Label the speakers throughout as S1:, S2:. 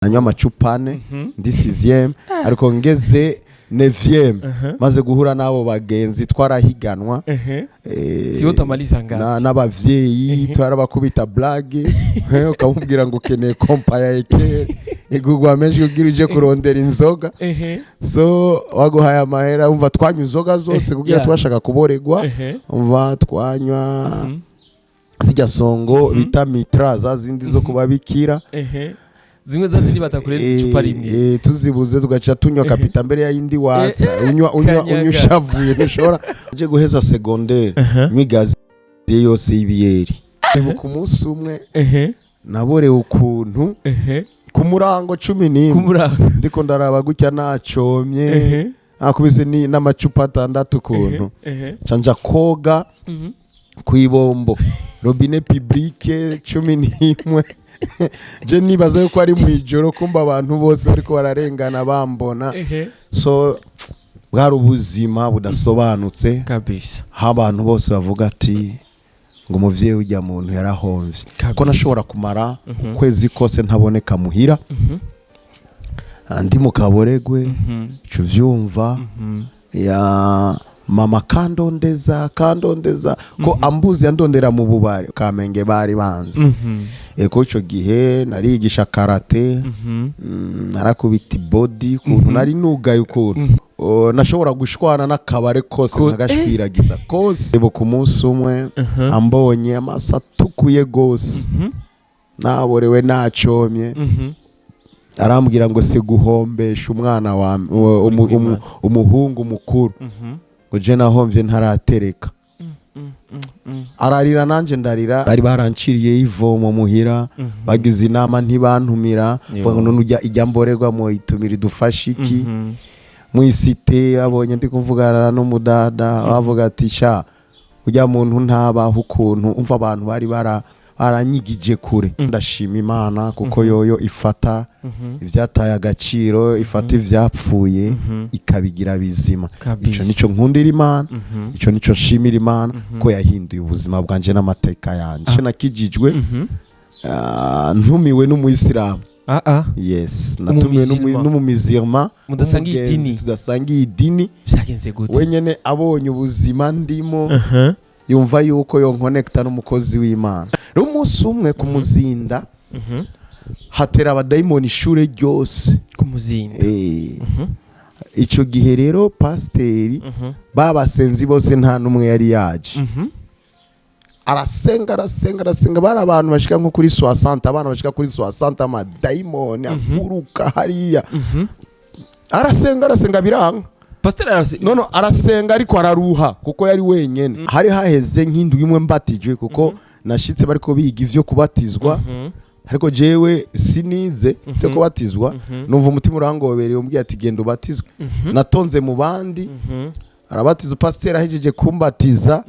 S1: nanywa amacupa ane ndi 6e ariko ngeze 9e maze guhura nabo bagenzi twarahiganwa n'abavyeyi twarabakubita blague ukamubwira ngo ukeneye kompa ya ekere igugwa menshi kugira uje kurondera inzoga so waguhaye amahera umva twanywa inzoga zose kugira tubashaka kuboregwa umva twanywa zijya songo bita mitra zindi zo kubabikira
S2: zimwe zazindi batakureza icupa rimwe
S1: tuzibuze tugaca tunywa kapita mbere ya yindi watsa unyushavuye ntushobora je guheza secondaire mwigazi yose y'ibiyeri ku munsi umwe naborewe ukuntu ku murango 11 ndiko ndaraba gutya nacomye akubise ni n'amacupa 6 ukuntu canja koga kuibombo robine publique 11 je nibaza yuko ari mwijoro kumba abantu bose bariko bararengana bambona so bwari ubuzima budasobanutse
S2: kabisa
S1: abantu bose bavuga ati ngo umuvyeyi ujya muntu yarahomvye ko nashobora kumara kwezi kose ntaboneka muhira andi mukaboregwe cyo vyumva ya mama kandondeza ko ambuzi yandondera mu bubare Kamenge bari banze eko ico gihe narigisha karate narakubita body kuntu nari nugaye ukuntu nashobora gushwana n'akabare kose nkagashwiragiza kose ebo ku munsi umwe ambonye amasatukuye gose naborewe nacomye arambwira ngo se guhombesha umwana wa umuhungu mukuru uje nahomvye ntaratereka ararira nanje ndarira bari baranciriye ivomo muhira bagize inama ntibantumira ngo none ujya mborerwa mu itumira dufashiki mwisite abonye ndi kuvugana n'umudada bavuga ati sha ujya muntu ntabaho ukuntu umva abantu bari baranyigije kure ndashima Imana kuko yoyo ifata ivyataye agaciro ifata ivyapfuye ikabigira bizima ico nico nkundira Imana ico nico nshimira Imana ko yahinduye ubuzima bwanje n'amateka yanje nakijijwe ntumiwe n'umuyisilamu yes natumiwe n'umumizirma tudasangiye idini
S2: byagenze gute
S1: wenyene abonye ubuzima ndimo yumva yuko yo connecta n'umukozi w'Imana umunsi umwe kumuzinda hatera abadayimoni ishure ryose
S2: kumuzinda
S1: ico gihe rero pasteri babasenzi bose nta numwe yari yaje arasenga bari abantu bashika nko kuri 60 abana bashika kuri 60 amadayimoni aguruka hariya arasenga biranga
S2: pastor
S1: arasenga ariko araruha kuko yari wenyene hari haheze nk'indwi imwe mbatijwe kuko nashitse bariko biga ivyo kubatizwa ariko jewe sinize byo kubatizwa numva umutima urangobereye umbwiye ati genda ubatizwe natonze mu bandi arabatiza pastor ahejeje kumbatiza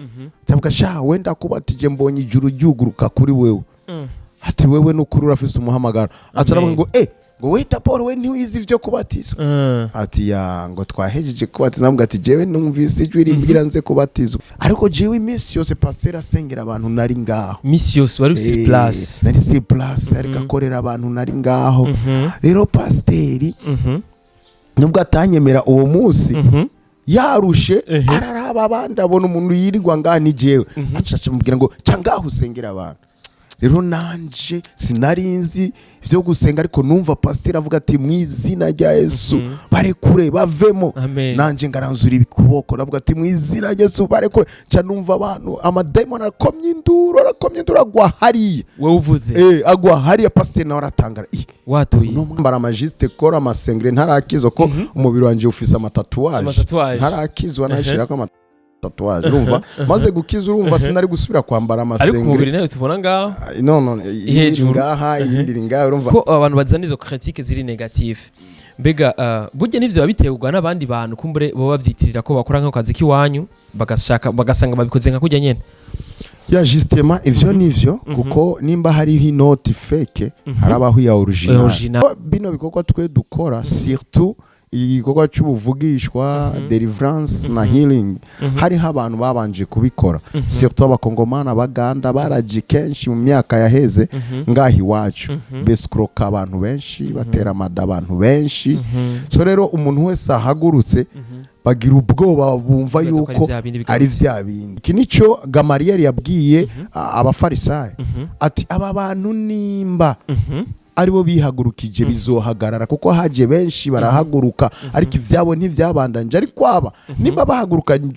S1: tavuga sha wenda kubatije mbonye ijuru ryuguruka kuri wewe ati wewe n'ukuri urafise umuhamagaro ataravuga ngo ngo wita Paul we ntiwizi ivyo kubatizwa ati ya ngo twahejeje kubatizwa navuga ati jewe numvise ijwi rimbwira nze kubatizwa ariko jewe iminsi yose pastor asengera abantu nari ngaho
S2: iminsi yose wari ufise place
S1: nari si place ariko akorera abantu nari ngaho rero pasteri nubwo atanyemera uwo munsi yarushe araraba abandi abona umuntu yirirwa ngani jewe acaca mubwira ngo cangaho usengera abantu rero nanje sinarinzi byo gusenga ariko numva pastor avuga ati mwizina rya Yesu barekure bavemo nanje ngaranzura ibikuboko navuga ati mwizina rya Yesu barekure ca numva abantu amademon akomye induro agwa hariya
S2: wewe uvuze
S1: agwa hariya pastor nawe aratangara
S2: watuye
S1: no mbara magiste kora amasengre ntarakizwa ko umubiri wanje ufise amatatuwaje ntarakizwa nashirako tatuwaje urumva maze gukiza urumva sinari gusubira kwambara amasengre
S2: ariko umubiri nawe tubona ngaho
S1: no ngaha yindiri ngaho urumva
S2: ko abantu bazana izo critique ziri negative mbega burya nivyo babiterwa n'abandi bantu kumbure bo bavyitirira ko bakora nko kazi kiwanyu bagasanga babikoze nka kujya nyene
S1: ya justement ivyo nivyo kuko nimba hari inoti fake harabaho ya original bino bikorwa twe dukora surtout igikorwa cy'ubuvugishwa deliverance na healing hariho abantu babanje kubikora surtout abakongomani abaganda baraje kenshi mu myaka yaheze ngaho iwacu bescroka abantu benshi batera amada abantu benshi so rero umuntu wese ahagurutse bagira ubwoba bumva yuko ari vya bindi iki nico Gamariyeli yabwiye abafarisayo ati aba bantu nimba aribo bihagurukije bizohagarara kuko haje benshi barahaguruka ariko ivyabo ntivyabandanje ariko aba nimba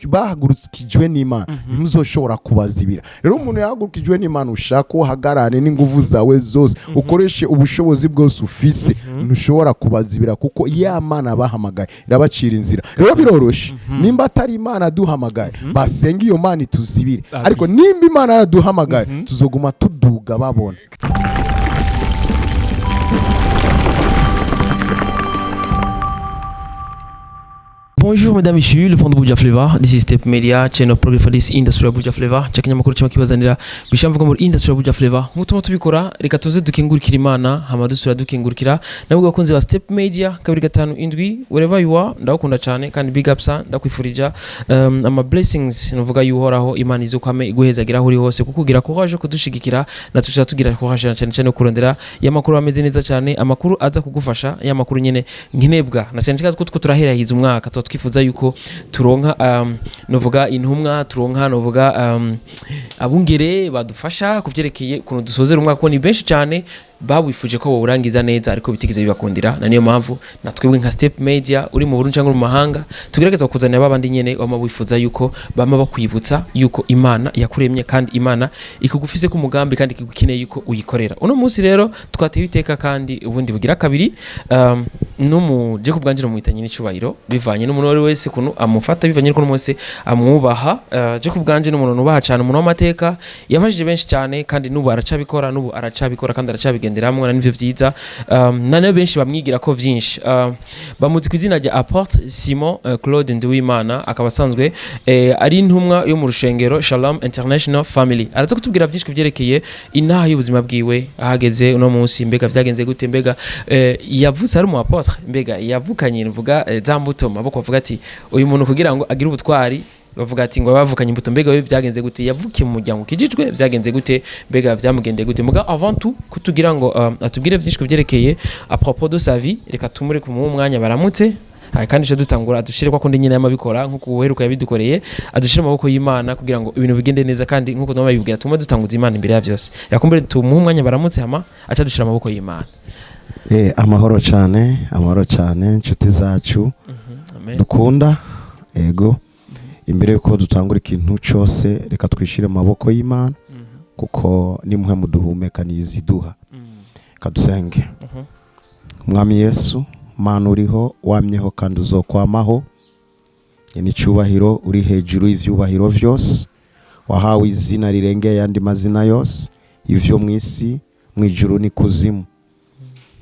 S1: bahagurukijwe n'Imana ntimuzoshobora kubazibira rero umuntu yahagurukijwe n'Imana ushaka uhagarane n'inguvu zawe zose ukoreshe ubushobozi bwose ufise ntushobora kubazibira kuko ya Mana bahamagaye irabacira inzira rero biroroshe nimba atari Imana duhamagaye basenga iyo Mana ituzibire ariko nimba Imana yaraduhamagaye tuzoguma tuduga babona.
S2: Bonjour mesdames et messieurs, le fond de Buja Flavor. This is Step Media, channel program for this industry of Buja Flavor. Chakanya makuru chama kibazanira bishamvuga muri industry of Buja Flavor. Mutuma tubikora reka tuze dukingurikira Imana, hama dusura dukingurikira. Nabwo bakunze ba Step Media kabiri gatanu indwi wherever you are ndakunda cyane kandi big ups ndakwifurija ama blessings nuvuga yuhoraho Imana izo kwame iguhezagira aho uri hose kukugira courage kudushigikira na tuza tugira courage cyane cyane kurondera ya makuru ameze neza cyane amakuru aza kugufasha ya makuru nyene nkinebwa na cyane cyane ko turaherahiza umwaka twifuza yuko turonka novuga intumwa turonka novuga abungere badufasha kuvyerekeye kuno dusozera umwaka ko ni benshi cyane babwifuje ko bawurangiza neza ariko bitigize bibakundira na niyo mpamvu natwebwe nka Step Media uri mu Burundi cyangwa mu mahanga tugerageza kuzanira babandi nyene bama bifuza yuko bama bakwibutsa yuko Imana yakuremye kandi Imana ikugufise ku mugambi kandi ikigukeneye yuko uyikorera uno munsi rero twateye iteka kandi ubundi bugira kabiri je kubwanjira mu itanye n'icubahiro bivanye n'umuntu wari wese kuno amufata bivanye n'uko mwese amwubaha je kubwanje n'umuntu nubaha cyane umuntu w'amateka yafashije benshi cyane kandi nubu aracabikora kandi aracabigenderamwe n'ivyo vyiza nane benshi bamwigira ko vyinshi bamuzi kwizina rya Apôtre Simon Claude Nduwimana akaba asanzwe ari intumwa yo mu rushengero Shalom International Family araza kutubwira byinshi kuvyerekeye inaha y'ubuzima bwiwe ahageze uno munsi mbega vyagenze gute mbega yavuze ari mu Apôtre mbega yavukanye mvuga zambuto maboko avuga ati uyu muntu kugira ngo agire ubutwari bavuga ati ngo bavukanye imbuto mbega we byagenze gute yavukiye mu muryango kijijwe byagenze gute mbega vyamugende gute muga avant tout kutugira ngo atubwire byinshi kuvyerekeye à propos de sa vie reka tumure ku mwanya baramutse kandi cyo dutangura adushire kwa kundi nyine yamabikora nkuko uheruka yabidukoreye adushire amaboko y'Imana kugira ngo ibintu bigende neza kandi nkuko twama bibwira tumwe dutanguza Imana imbere ya byose yakumbere tumuhe umwanya baramutse hama aca dushira amaboko y'Imana.
S1: Amahoro cyane inshuti zacu dukunda ego imbere yuko dutangura ikintu cyose reka twishire amaboko y'Imana kuko nimwe muduhumeka niziduha kadusenge Mwami Yesu Mana uriho wamyeho kandi uzokwamaho ni cyubahiro uri hejuru y'ivyubahiro vyose wahawe izina rirengeye yandi mazina yose ivyo mwisi mwijuru ni kuzimu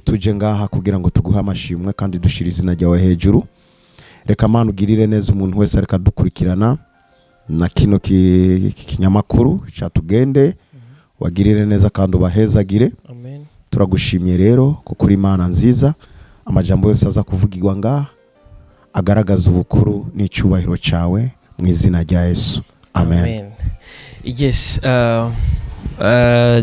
S1: tuje ngaha kugira ngo tuguhe amashimwe kandi dushira izina ryawe hejuru reka Mana ugirire neza umuntu wese areka dukurikirana na kino kinyamakuru cyatugende wagirire neza kandi ubahezagire amen turagushimiye rero kuko uri Imana nziza amajambo yose aza kuvugirwa ngaha agaragaza ubukuru n'icubahiro cyawe mu izina rya Yesu amen.
S2: Yes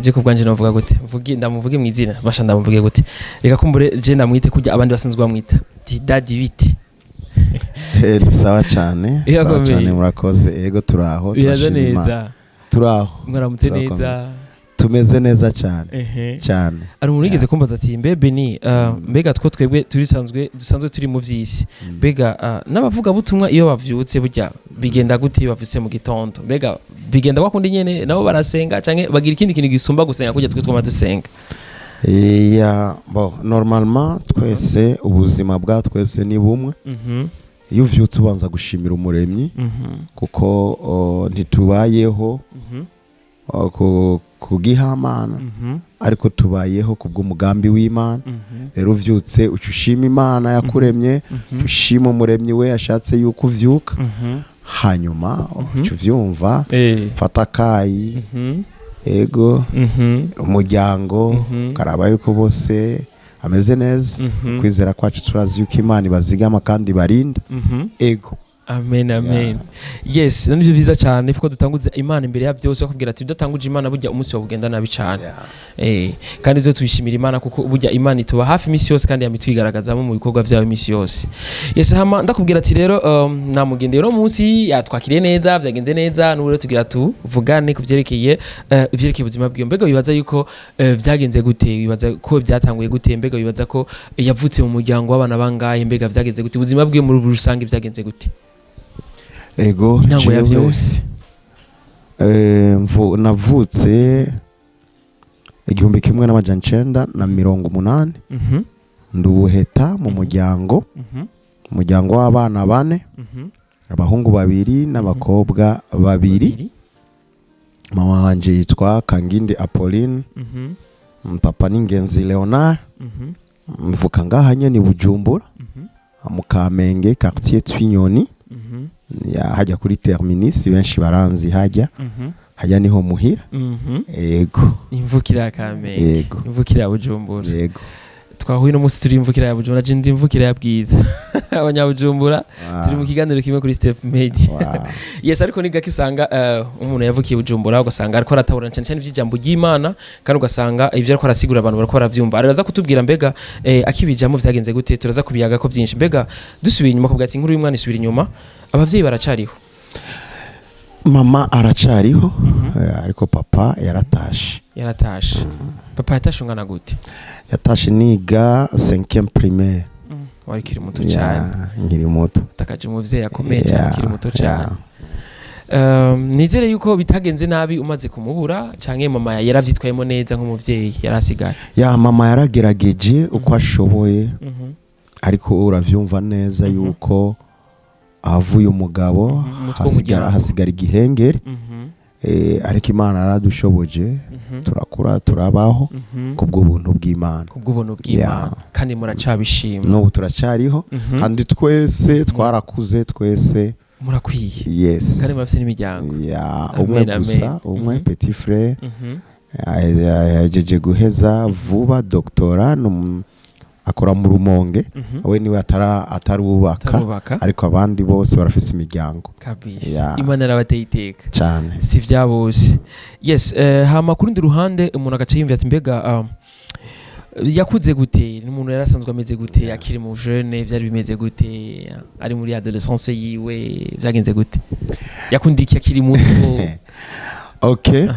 S2: je kubwanje novuga gute ndamuvuge mu izina basha ndamuvuge gute reka kumbure je ndamwite kujya abandi basanzwe bamwita Daddy bite
S1: sawa cyane murakoze ego turaho
S2: turashimira
S1: turaho
S2: mwaramutse neza
S1: tumeze neza cyane
S2: ari umuntu yigeze kumbaza ati mbebe ni mbega two twebwe dusanzwe turi mu vyisi mbega n'abavuga butumwa iyo bavyutse burya bigenda gute bavuse mu gitondo mbega bigenda bakundi nyene nabo barasenga canke bagira ikindi kintu gisumba gusenga kujya twe twama dusenga
S1: normalement twese ubuzima bwa twese ni bumwe iyo uvyutse ubanza gushimira umuremyi kuko ntitubayeho kugihamana ariko tubayeho kubw'umugambi w'Imana rero uvyutse ucushima Imana yakuremye ushima umuremyi we yashatse yuko uvyuka hanyuma uvyumva fata kayi ego umuryango karaba yuko bose ameze neza kwizera kwacu turazi yuko Imana ibazigama kandi barinda ego.
S2: Amen, amen. Yes, nivyo vyiza cyane fuko dutanguze Imana imbere ya byose bakubwira ati dutanguje Imana burya umunsi wa bugenda nabi cyane. Kandi zo tubishimira Imana kuko burya Imana ituba hafi imisi yose kandi yamitwigaragazamo mu bikorwa byawe imisi yose. Yes, hama ndakubwira ati rero namugende rero munsi yatwakiriye neza byagenze neza n'ubwo tugira tuvugane kuvyerekeye ivyerekeye ubuzima bwiwe. Mbega wibaza yuko byagenze gute? Wibaza ko byatanguye gute? Mbega wibaza ko yavutse mu muryango w'abana bangahe? Mbega byagenze gute? Ubuzima bwiwe muri rusange byagenze gute?
S1: Ego jewe navutse 1980 ndubuheta mu muryango w'abana 4 abahungu 2 n'abakobwa 2. Mama wanje yitwa Kangindi Apolline, papa n'ingenzi Leonard. Mvuka ngaha nyene Bujumbura mu Kamenge quartier Twinyoni. Ya hajya kuri terminus benshi baranzi hajya niho muhira. Ego
S2: imvukira Kamenge, imvukira Bujumbura.
S1: Ego
S2: twahuye no musi turi imvukira ya Bujumbura, je ndi imvukira ya Bwiza abanyabujumbura turi mu kiganiro kimwe kuri Step Media. Yes, ariko niga kisanga umuntu yavukiye Bujumbura ugasanga ariko aratahura cyane cyane ivy'ijambo ry'Imana kandi ugasanga ivyo ariko arasigura abantu barako baravyumva. Araza kutubwira mbega akibijamo vyagenze gute, turaza kubiyaga ko byinshi. Mbega dusubiye inyuma kubwira ati inkuru y'umwana isubira inyuma, abavyeyi baracariho?
S1: Mama aracariho ariko papa yaratashe. Papa yatashe ungana gute? Yatashe niga 5e primaire.
S2: Wari kiri muto cyane.
S1: Nkiri muto.
S2: Takaje umuvyeyi akomeye cyane kiri muto cyane. Nizere yuko bitagenze nabi umaze kumubura canke mama yaravyitwayemo neza nk'umuvyeyi yarasigaye? Mama yaragerageje uko ashoboye ariko uravyumva neza yuko avuye umugabo hasigara igihengeri. Ariko Imana aradushoboje turakura turabaho kubwo buntu bw'Imana, kandi muracabishima n'ubu turacariho kandi twese twarakuze twese murakwiye.
S1: Yes,
S2: kandi murafise n'imiryango.
S1: Umwe gusa umwe petit frère yajeje guheza vuba doctorat akora mu Rumonge. We niwe atarubaka ariko abandi bose barafise imiryango
S2: kabisa. Imana arabateye iteka
S1: cyane
S2: si vyabose. Yes, hama kurundi ruhande umuntu agace yimvira ati mbega yakuze gute? N'umuntu yarasanzwe ameze gute akiri mu jeune? Vyari bimeze gute ari muri adolescence yiwe? Vyagenze gute? Yakundiki akiri muto?
S1: Okay,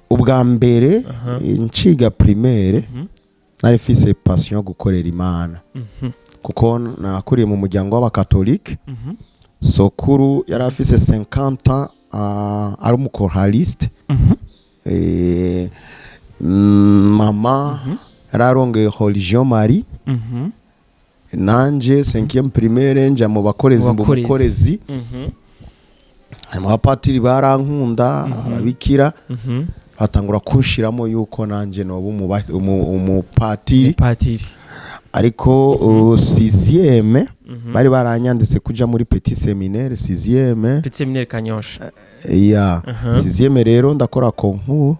S1: ubwa mbere nciga primaire nari fise passion yo gukorera Imana kuko nakuriye mu muryango w'abakatolike. Sokuru yari afise 50 ans ari umukoraliste. Mama yararongeye religion Marie. Nanje 5e primaire nja mu bakorezi abapatiri barankunda ababikira batangura kunshiramo yuko nanje no umupatiri ariko 6e bari baranyanditse kuja muri petit séminaire 6e
S2: Kanyosha.
S1: 6e rero ndakora concours.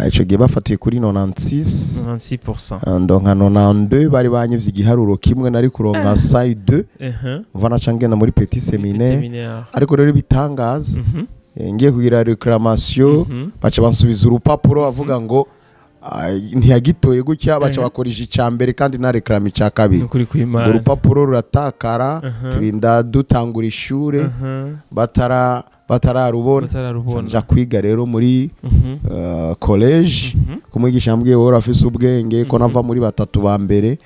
S1: Ico gihe bafatiye kuri 96%. Ndonka 92 bari banyivye igiharuro kimwe nari kuronka side 2. Mvana cangena muri petit séminaire. Ariko rero bitangaza ngiye kugira reclamation baca bansubiza urupapuro bavuga ngo ntiyagitoye gutya, baca bakorije icambere kandi na reclame ca kabiri. Urupapuro ruratakara turinda dutangura ishure batararubona. Nja kwiga rero muri college kumwigisha yambwiye wowe urafise ubwenge ko nava muri batatu ba mbere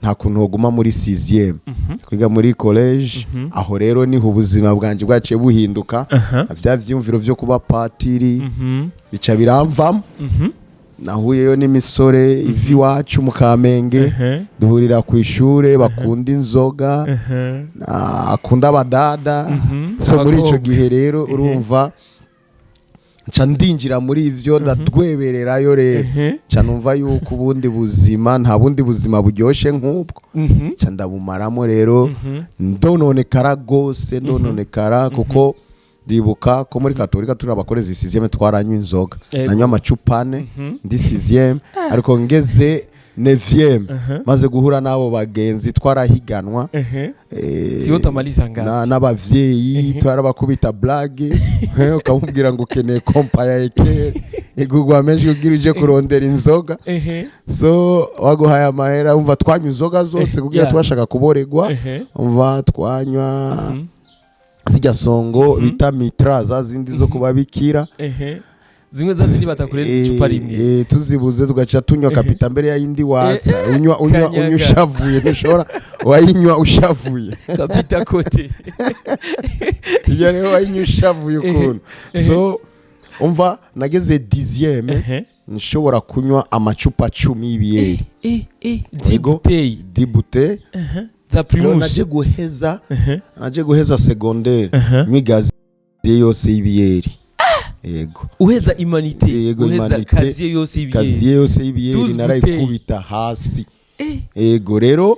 S1: nta kuntu hoguma muri 6e kwiga muri college. Aho rero niho ubuzima bwanje bwaciye buhinduka. Vya vyumviro vyo kuba patiri bica biramvamo. Nahuyeyo n'imisore ivi wacu mu Kamenge duhurira ku ishure bakunda inzoga akunda abadada. So muri ico gihe rero urumva nca ndinjira muri ivyo ndatwebererayo rero nca numva yuko ubundi buzima nta bundi buzima buryoshe nk'ubwo nca ndabumaramo rero ndononekara gose ndononekara kuko ndibuka ko muri katolika turi abakorezi 6e twaranywa inzoga nanywa amacupa 4 ndi 6e ariko ngeze 9e maze guhura nabo bagenzi twarahiganwa
S2: sibo tamaliza ngapi
S1: n'abavyeyi twarabakubita blague ukamubwira ngo ukeneye kompa ya ekere igugwa menshi kugira uje kurondera inzoga so waguhaye amahera umva twanywa inzoga zose kugira tubashaka kuboregwa umva twanywa zijya songo bita mitra za zindi zo kubabikira
S2: zimwe za zindi batakureza icupa rimwe
S1: tuzibuze tugaca tunywa kapita mbere ya yindi watsa unywa ushavuye ntushobora wayinywa ushavuye
S2: kapita kote
S1: iyo rero wayinywa ushavuye ukuntu so umva nageze 10e nshobora kunywa amacupa 10 y'ibiyeri dibuteye
S2: za primus
S1: naje guheza secondaire mwigazi yose y'ibiyeri yego
S2: uheza imanite uheza kaziye yose y'ibiyeri
S1: narayikubita hasi yego rero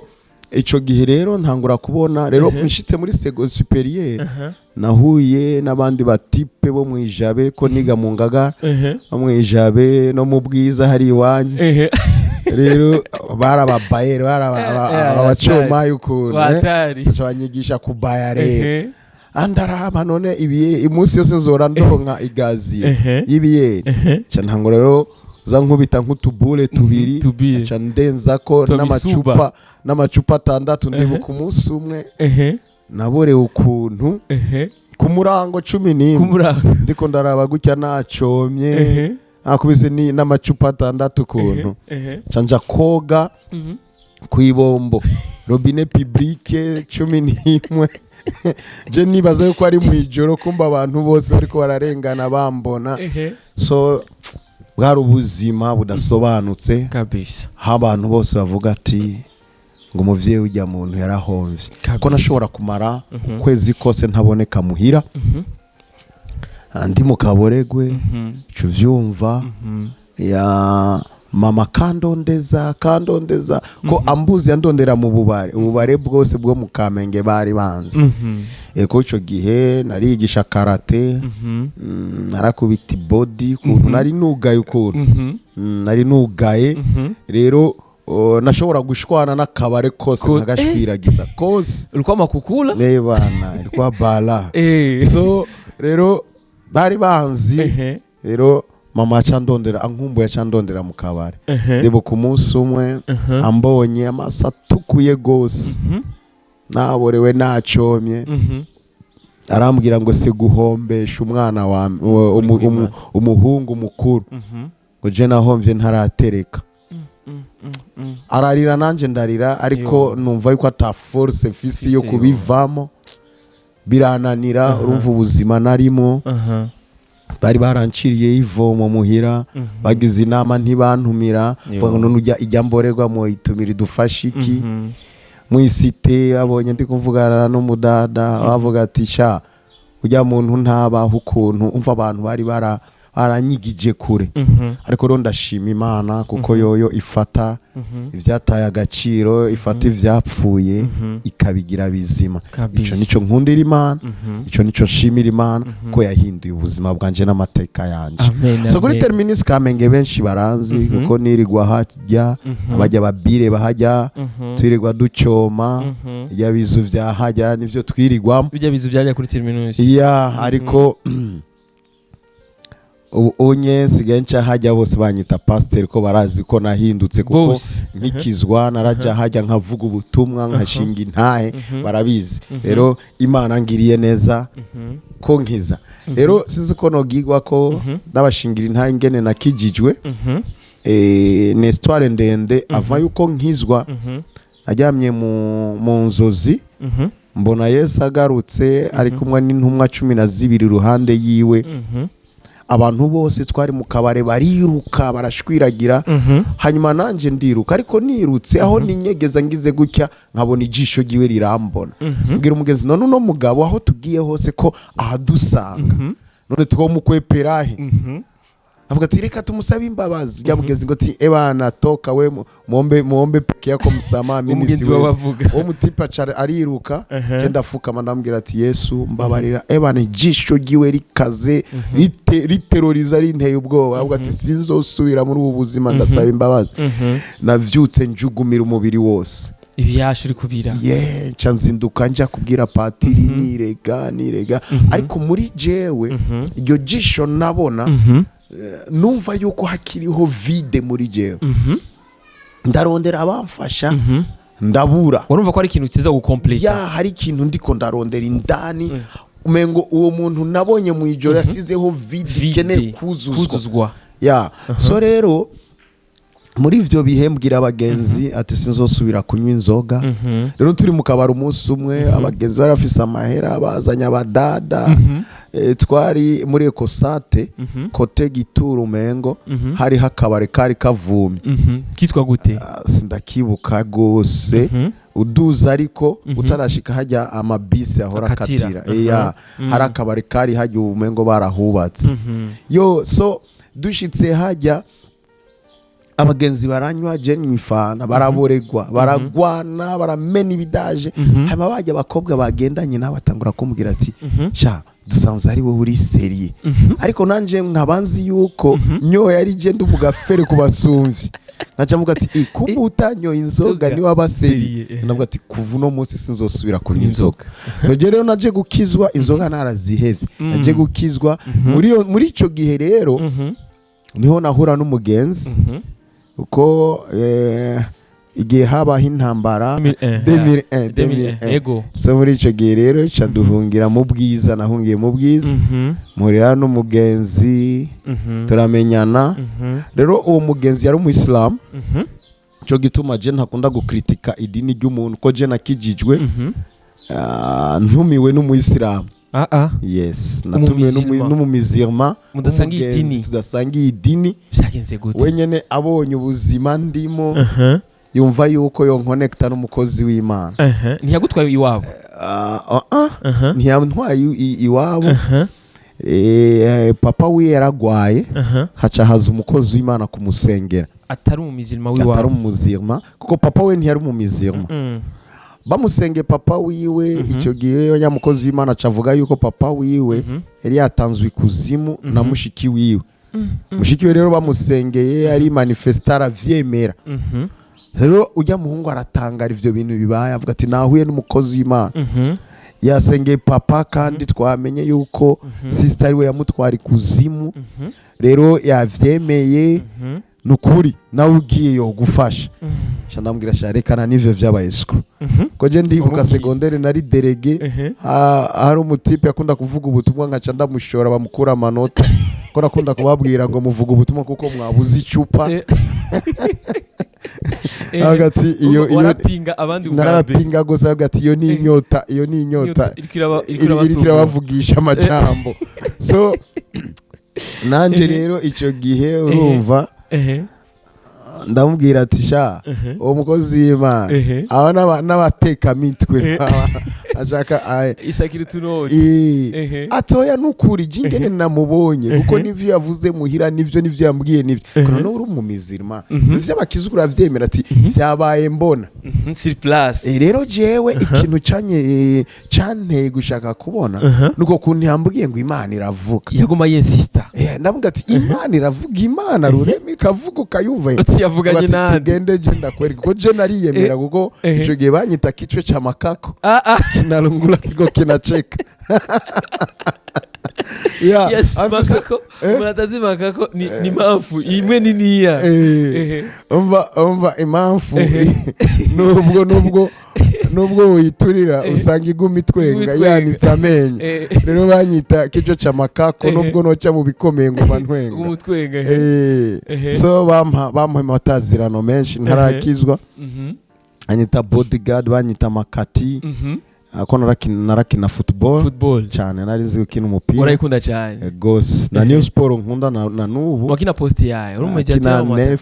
S1: ico gihe rero ntangura kubona rero nshitse muri secondaire supérieure nahuye n'abandi batipe bo mwijabe ko niga mu ngaga bo mwijabe no mu bwiza hari iwanyu rero barababayere barabacoma yuko banyigisha kubaya rero andaraba none ibiye imunsi yose nzora ndonka igazi y'ibiyeri ca ntango rero za nkubita nk'utubule tubiri ca ndenza ko n'amacupa 6 ndibuka umunsi umwe naborewe ukuntu ku murango 11 ndiko ndaraba gutya nacomye akubise ni n'amacupa 6 ukuntu ca nja koga kwibombo robine publique 11 je nibaza yuko ari mu ijoro kumba abantu bose bariko bararengana bambona so bwari ubuzima budasobanutse
S2: kabisa
S1: abantu bose bavuga ati ngo umuvyeyi ujya muntu yarahomvye ko nashobora kumara kwezi kose ntaboneka muhira andi mukaboregwe cyo vyumva ya mama kandondeza ko ambuzi yandondera mu ububare bwose bwo mu Kamenge bari banze eko ico gihe narigisha karate narakubita body kuntu nari nugaye ukuntu nari nugaye rero nashobora gushwana n'akabare kose nkagashwiragiza kose
S2: ulikuwa makukula
S1: bana ilikuwa bala so rero bari banzi rero mama acandondera ankumbuye acandondera mu kabare debo ku munsi umwe ambonye amasatukuye gose naborewe nacomye arambwira ngo se guhombesha umwana wa umuhungu mukuru ngo je nahomvye ntaratereka ararira nanje ndarira ariko numva yuko ata force fisi yo kubivamo birananira urumva ubuzima narimo bari baranciriye ivomo muhira bagize inama ntibantumira vuga ngo nujya ijya mborerwa mu itumira dufashiki mwisite abonye ndi kuvugana n'umudada bavuga ati sha ujya muntu ntabaho ukuntu umva abantu bari baranyigije kure ariko rero ndashima Imana kuko yoyo ifata ivyataye agaciro ifata ivyapfuye ikabigira bizima ico nico nkundira Imana ico nico nshimira Imana ko yahinduye ubuzima bwanje n'amateka yanje so kuri terminus Kamenge benshi baranzi kuko nirirwa hajya abajya babire bahajya twirirwa ducoma ya bizu vya hajya nivyo twirirwamo
S2: bijya bizu byajya kuri terminus
S1: ariko onye sigenca hajya bose banyita pastor ko barazi ko nahindutse kuko nkikizwa naraja hajya nkavuga ubutumwa nkashinga intahe barabizi rero Imana ngiriye neza ko nkiza rero sizi ko nogigwa ko nabashingira intahe ngene nakijijwe ne histoire ndende ava yuko nkizwa ajyamye mu nzozi mbona Yesu agarutse ari kumwe n'intumwa 12 ruhande yiwe abantu bose twari mu kabare bariruka barashwiragira hanyuma nanje ndiruka ariko nirutse aho ninyegeza ngize gutya nkabona ijisho giwe rirambona mbwira umugezi none no mugabo aho tugiye hose ko ahadusanga none two mukweperahe avuga ati reka tumusabe imbabazi ryamugeze ngo ati ebana toka we muombe peke yako msamaha mimi siwezi uwo mutipa ariruka je ndafukama ndambwira ati Yesu mbabarira ebana ijisho giwe rikaze riteroriza rinteye ubwoba avuga ati sinzosubira muri ubu buzima ndasaba imbabazi navyutse njugumira umubiri wose
S2: ibiyasho uri kubira
S1: nca nzinduka njya kubwira patiri nirega ariko muri jewe iryo jisho nabona numva yuko hakiriho vide muri jewe ndarondera abamfasha ndabura
S2: warumva ko ari ikintu kiza gukompleta
S1: hari ikintu ndiko ndarondera indani umengo uwo muntu nabonye mu ijoro yasizeho vide ikeneye kuzuzwa so rero muri ivyo bihembwira abagenzi ati sinzosubira kunywa inzoga rero turi mu kabara umunsi umwe abagenzi barafise amahera bazanya abadada twari muri ekosate kote Gituru Mengo hari hakabare kari kavumye
S2: kitwa gute
S1: sindakibuka gose uduza ariko utarashika hajya amabisi ahora katira hari akabare kari hajya ubumengo barahubatse so dushitse hajya abagenzi baranywa je nyifana baraboregwa baragwana baramena ibidaje hama bajya abakobwa bagendanye n'abatangura kumbwira ati sha dusanze ari wowe uri serie ariko nanje nkabanzi yuko nyo yari je ndumugafere kubasumvye naca mvuga ati kuba utanyoye inzoga ni wabaseri navuga ati kuva no munsi sinzosubira kunywa inzoga je rero naje gukizwa inzoga narazihevye naje gukizwa muri ico gihe rero niho nahura n'umugenzi uko igihe habaho intambara 2001 so muri ico gihe rero caduhungira mu bwiza nahungiye mu bwiza murira n'umugenzi turamenyana rero uwo mugenzi yari umuyisilamu cyo gituma je ntakunda gukritika idini ry'umuntu ko je nakijijwe ntumiwe n'umuyisilamu yes natumiwe n'umumizirma tudasangiye idini
S2: byagenze gute
S1: wenyene abonye ubuzima ndimo yumva yuko yonconnecta n'umukozi w'Imana
S2: ntiyagutwaye iwabo
S1: ntiyantwaye iwabo papa we yaragwaye haca haza umukozi w'Imana kumusengera
S2: atari umumizirma
S1: kuko papa we ntiyari umumizirma bamusenge papa wiwe icyo gihe nyamukozi w'Imana acavuga yuko papa wiwe yari yatanzwe ikuzimu na mushiki wiwe mushiki we rero bamusengeye ari manifestara vyemera rero ujya muhungu aratangara ivyo bintu bibaye avuga ati nahuye n'umukozi w'Imana yasengeye papa kandi twamenye yuko sister we yamutwara ikuzimu rero yavyemeye nukuri nawe ugiye yo gufasha ndambwira sharekana n'ivyo vyabayesco ko je ndibuka secondaire nari delege hari umutipe yakunda kuvuga ubutumwa nkaca ndamushora bamukura amanota ko nakunda kubabwira ngo muvuga ubutumwa kuko mwabuze icupa hagati iyo
S2: warapinga abandi
S1: narapinga gusa hagati iyo ni inyota irikira bavugisha amajambo so nanje rero ico gihe urumva ndamubwira ati sha uwo mukozi w'Imana aba n'abateka mitwe ashaka
S2: ishakira tunoje
S1: atoya nukuri jingene namubonye kuko nivyo yavuze muhira nivyo yambwiye nivyo kono no uri umumizirma ivyo abakizura vyemera ati vyabaye mbona
S2: sur place
S1: rero jewe ikintu canteye gushaka kubona nuko kuntu yambwiye ngo Imana iravuga
S2: yaguma yensista
S1: ndavuga ati Imana iravuga Imana ruremi kavuga ukayumva
S2: yavuganye nande
S1: tugende je ndakwereka ko je nariyemera kuko ico gihe banyita kicwe ca makako kinarungula kiko kinacheka
S2: yes makako muratazi makako ni mafu imwe niniya
S1: umva impamvu nubwo witurira usanga iguma itwenga yanitse amenyo rero banyita kico ca makako nubwo noca mu bikomeye ngo bantwenga so bampa amatazirano menshi ntarakizwa anyita bodyguard banyita makati ako narakina football cyane narizi gukina umupira
S2: urayikunda cyane
S1: gose na new sport nkunda na nubu
S2: wakina post yaye uri mu gihe
S1: cya 11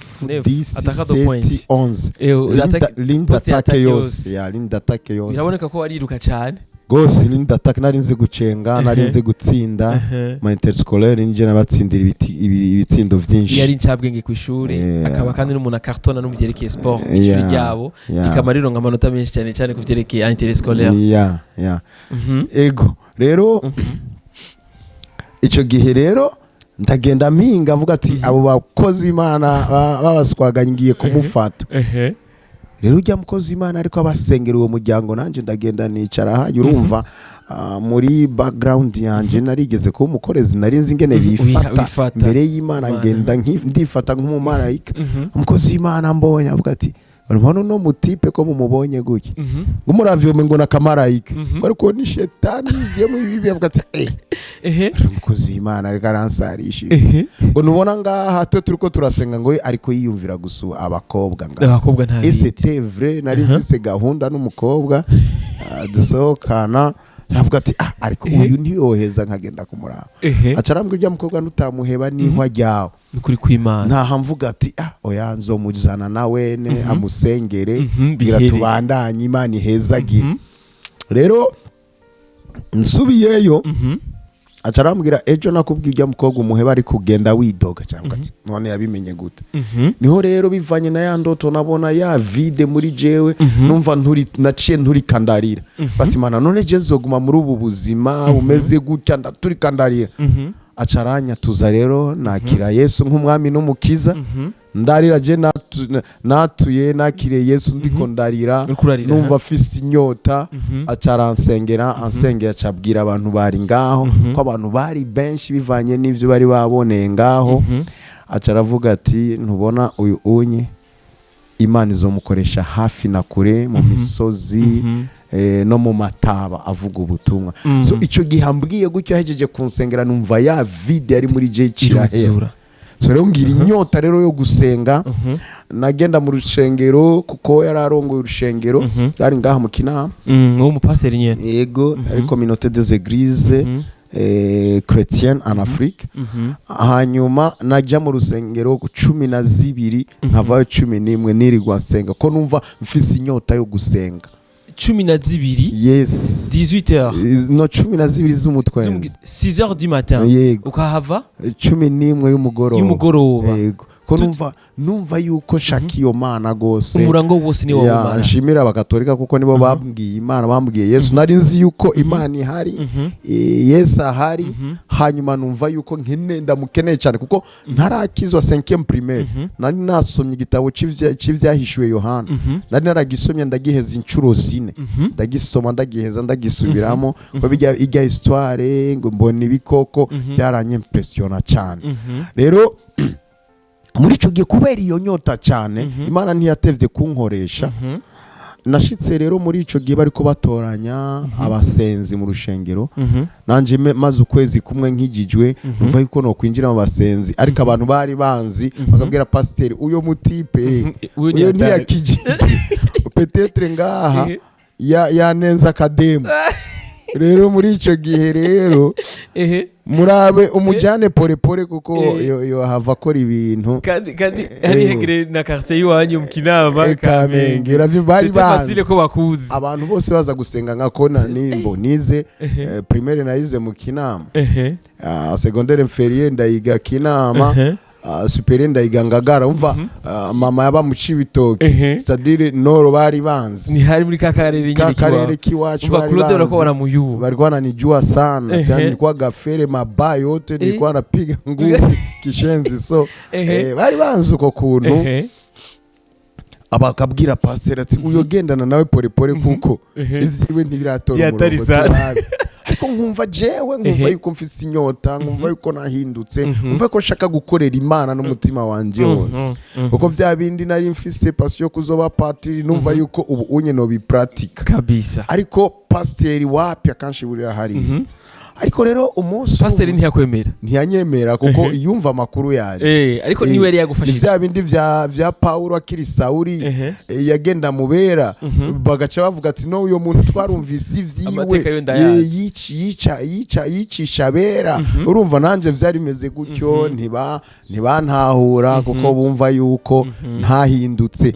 S1: linda take yose
S2: biraboneka ko wariruka cyane
S1: gose n'indataka nari nzi gucenga nari nzi gutsinda ma interscolaire nje nabatsindira ibitsindo vyinshi
S2: yari ncabwenge ku ishuri akaba kandi n'umuntu akartona no muvyerekeye sport ishuri ryabo ikamariro ngamanota menshi cyane cyane ku vyerekeye interscolaire
S1: ego rero ico gihe rero ndagenda mpinga avuga ati abo bakozi Imana babaswaganye ngiye kumufata rero ujya mukozi Imana ariko abasengera uwo muryango nanje ndagenda nicara hayo urumva muri background yanje narigeze ko umukorezi nari nzi ngene bifata mbere y'Imana ngenda ndifata nk'umumarayika umukozi Imana mbonye avuga ati urabona no mutipe ko mumubonye guke ngumuravye ngo nakamarayika ariko ni shetani uziye mu bibi avuga ati umukozi Imana ariko aransarisha ngo nubona ngaha twe turiko turasenga ngo ariko yiyumvira gusu abakobwa ngaha c'était vrai nari mfise gahunda n'umukobwa dusohokana avuga ati ariko uyu ntiyoheza nkagenda kumuraba acarambwa ujya mukobwa nutamuheba n'ihwa ryawe
S2: kuri kw'Imana
S1: ntaha mvuga ati oya nzomujana nawene amusengere bira tubandanye Imana ihezagire rero nsubiyeyo acarambwira ejo nakubwiye ujya mukobwa umuheba ari kugenda widoga cyangwa ati none yabimenye gute niho rero bivanye na ya ndoto nabona ya vide muri jewe numva naciye nturikandarira bati Mana none je zoguma muri ubu buzima bumeze gutya ndaturikandarira acaranya tuza rero nakira Yesu nk'umwami n'umukiza ndarira je natuye nakire Yesu ndiko ndarira numva afise inyota acaransengera ansengera acabwira abantu bari ngaho ko abantu bari benshi bivanye n'ivyo bari baboneye ngaho acaravuga ati ntubona uyu unye Imana izomukoresha hafi na kure mu misozi no mu mataba avuga ubutumwa so ico gihambwiye gutyo hejeje kunsengera numva ya vide ari muri je kirahera so rero ngira inyota rero yo gusenga nagenda mu rushengero kuko yararongoye urushengero yari ngaha mu Kinama
S2: uwo mupaseri nyene
S1: yego ari communauté des églises chrétienne en Afrique hanyuma najya mu rusengero 12 nkavayo 11 nirirwa nsenga ko numva mfise inyota yo gusenga
S2: 12
S1: yes
S2: 18h
S1: no 12 z'umutwe
S2: 6h du matin ukahava
S1: 11 y'umugoroba yego ko numva yuko shaka iyo Mana gose
S2: umurango wose ni wowe Mana
S1: nshimira abakatolika kuko nibo babwiye Imana bambwiye Yesu nari nzi yuko Imana ihari Yesu ahari hanyuma numva yuko ndamukeneye cyane kuko ntarakizwa 5e primaire nari nasomye igitabo c'ivyahishuwe Yohana nari naragisomye ndagiheza incuro 4 ndagisoma ndagiheza ndagisubiramo ko bijya ijya histoire ngo mbona ibikoko byaranye impressiona cyane rero muri ico gihe kubera iyo nyota cyane Imana ntiyatevye kunkoresha nashitse rero muri ico gihe bariko batoranya abasenzi mu rushengero nanje maze ukwezi kumwe nkigijwe numva yuko no kwinjira mu basenzi ariko abantu bari banzi bakabwira pasiteri uyo mutipe uyo ntiyakije peut-être ngaha yanenza akademo rero muri ico gihe rero murabe umujane pole kuko yo hava akora ibintu
S2: kandi hari hegere na quartier yiwanyu mu Kinama
S1: Kamenge ravyo bari
S2: basile ko bakuzi
S1: abantu bose baza gusenga nkakona nimbo nize primaire nayize mu Kinama secondaire inférieur ndayiga Kinama superieur ndayiga Ngagara umva mama yaba mu Cibitoke c'est-à-dire noro bari banzi
S2: ni hari muri karere
S1: kiwacu
S2: bari banzi
S1: bari wananijua sana nilikuwa gafere mabayo yote nilikuwa napiga nguvu kishenzi so bari banzi uko kuntu abakabwira pastor ati uyogendana nawe pole kuko ivyiwe ntibiratora umurongo turabe ariko nkumva jewe nkumva yuko mfise inyota nkumva yuko nahindutse nkumva ko nshaka gukorera Imana n'umutima wanje wose uko vya bindi nari mfise passion kuzoba patiri numva yuko ubu unye no bipratika
S2: kabisa
S1: ariko pasiteri wapi akanshi buri hari ariko rero umunsi
S2: pasiteri ntiyakwemera
S1: ntiyanyemera kuko yumva amakuru yaje
S2: ariko niwe yari yagufashije
S1: bya bindi vya Paulo akiri Sauli yagenda mubera bagaca bavuga ati no uyo muntu twarumvise ivyiwe yicisha bera urumva nanje vyari meze gutyo ntibantahura kuko bumva yuko ntahindutse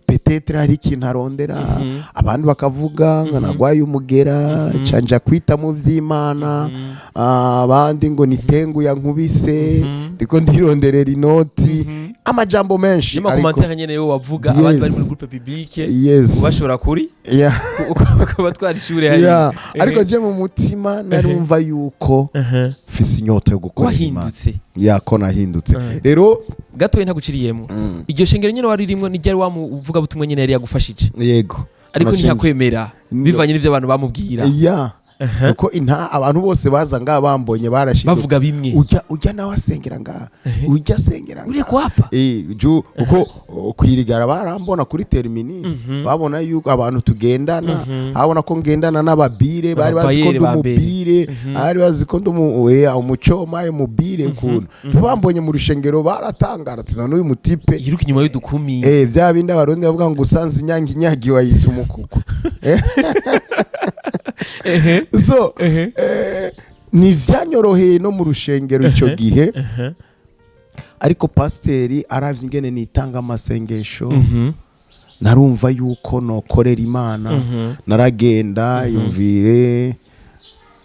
S1: petetre hari ikintu arondera abandi bakavuga nagwaye umugera canja kwita mu vy'Imana abandi ngo nitengu yankubise ndiko ndironderera inoti amajambo menshi
S2: ariko commentaire nyene yo wavuga abandi bari muri groupe publique ubashora kuri uko batwara ishure hari
S1: ariko je mu mutima narumva yuko Ufise inyota yo gukora
S2: wahindutse
S1: ko nahindutse rero
S2: gatoye ntaguciriyemo iryo shengero nyene wari rimwe nijya wamuvuga butumwe nyene yari yagufashije
S1: yego
S2: ariko ntiyakwemera bivanye n'ivyo abantu bamubwira
S1: uko abantu bose baza ngaha bambonye barashije
S2: bavuga bimwe
S1: ujya nawe asengera ngaha ujya asengera
S2: uri kwapa
S1: uko kwirigara barambona kuri terminus babona yuko abantu tugendana abona ko ngendana n'ababire bari bazi ko ndumubire bari bazi ko umucoma mubire kuntu bambonye mu rushengero baratangara ati n'uyu mutipe
S2: yiruka inyuma y'udukumi
S1: bya bindi abarundi bavuga ngo usanze inyange inyagiwe ayita umukuku so ntivyanyoroheye no mu rushengero icyo gihe ariko pasiteri aravye ingene nitanga amasengesho narumva yuko nokorera Imana naragenda yumvire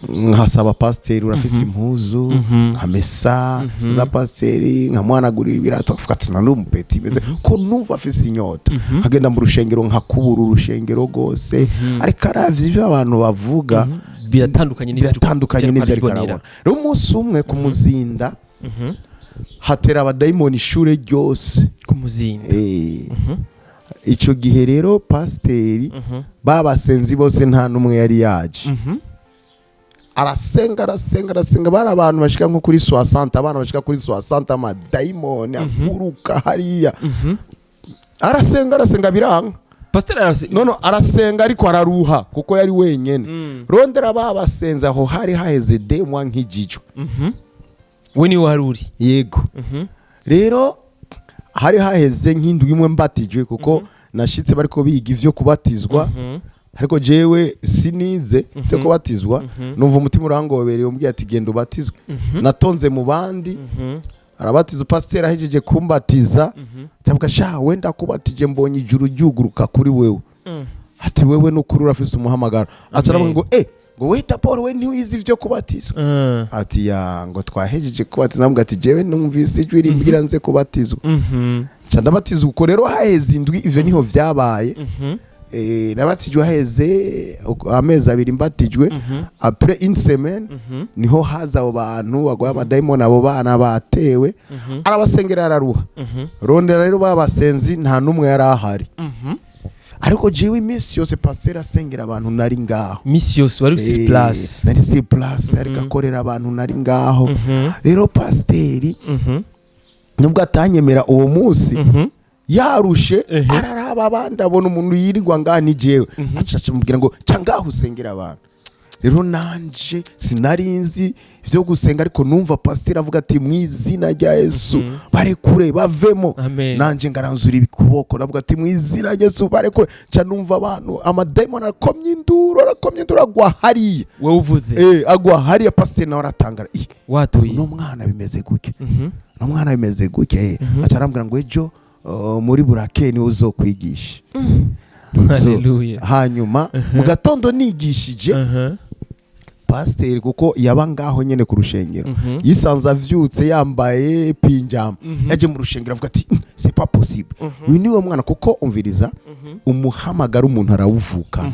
S1: nkasaba pasiteri urafise impuzu nkamesa za pasiteri nkamwanagurira ibirato akavuga ati none umupeti beze ko numva afise inyota nkagenda mu rushengero nkakubura urushengero rwose ariko aravye ibyo abantu bavuga
S2: biratandukanye
S1: n'ivyo ariko arabona rero umunsi umwe ku muzinda hatera abadayimoni ishure ryose
S2: ku muzinda
S1: ico gihe rero pasiteri babasenzi bose nta numwe yari yaje arasenga bari abantu bashika nko kuri 60 abana bashika kuri 60 amadayimoni aguruka hariya arasenga biranga
S2: pasiteri
S1: arasenga ariko araruha kuko yari wenyene rondera babasenza aho hari haheze demwa nk'ijijwe
S2: we ni waruri
S1: yego rero hari haheze nk'indwi imwe mbatijwe kuko nashitse bariko biga ivyo kubatizwa ariko jewe sinize cyo kubatizwa numva umutima urangobereye umbwiye ati genda ubatizwe natonze mu bandi arabatiza pasiteri ahejeje kumbatiza ndavuga sha wenda kubatije mbonye ijuru ryuguruka kuri wewe ati wewe n'ukuri urafise umuhamagaro ataravuga ngo ngo wita Paul we ntiwizi ivyo kubatizwa ati ngo twahejeje kubatizwa namwe ati jewe numvise ijwi rimbwira nze kubatizwa ndabatizwa uko rero haheze indwi ivyo niho vyabaye nabatijwe haheze amezi 2 mbatijwe après une semaine niho haza abo bantu bagwa amadayimoni abo bana batewe arabasengera araruha rondera rero babasenzi nta numwe yari ahari ariko jewe iminsi yose pasiteri asengera abantu nari ngaho
S2: iminsi yose wari ufise place
S1: nari si place ariko akorera abantu nari ngaho rero pasiteri nubwo atanyemera uwo munsi yarushe araraba abandi abona umuntu yirirwa ngaha ni jewe acaca mubwira ngo cangaho usengera abantu rero nanje sinarinzi ivyo gusenga ariko numva pasiteri avuga ati mw'izina rya Yesu barekure bavemo nanje ngaranzura ibikuboko navuga ati mw'izina rya Yesu barekure ca numva abantu amadayimoni arakomye induru agwa hariya
S2: wewe uvuze
S1: agwa hariya pasiteri nawe aratangara
S2: watuye
S1: no mwana bimeze gutya aca arambwira ngo ejo muri burakeni uzokwigisha hanyuma mu gatondo nigishije pasiteri kuko yaba ngaho nyene ku rushengero yisanze avyutse yambaye pinjama yaje mu rushengero avuga ati c'est pas possible uyu niwe mwana kuko umviriza umuhamagara umuntu
S2: arawuvukana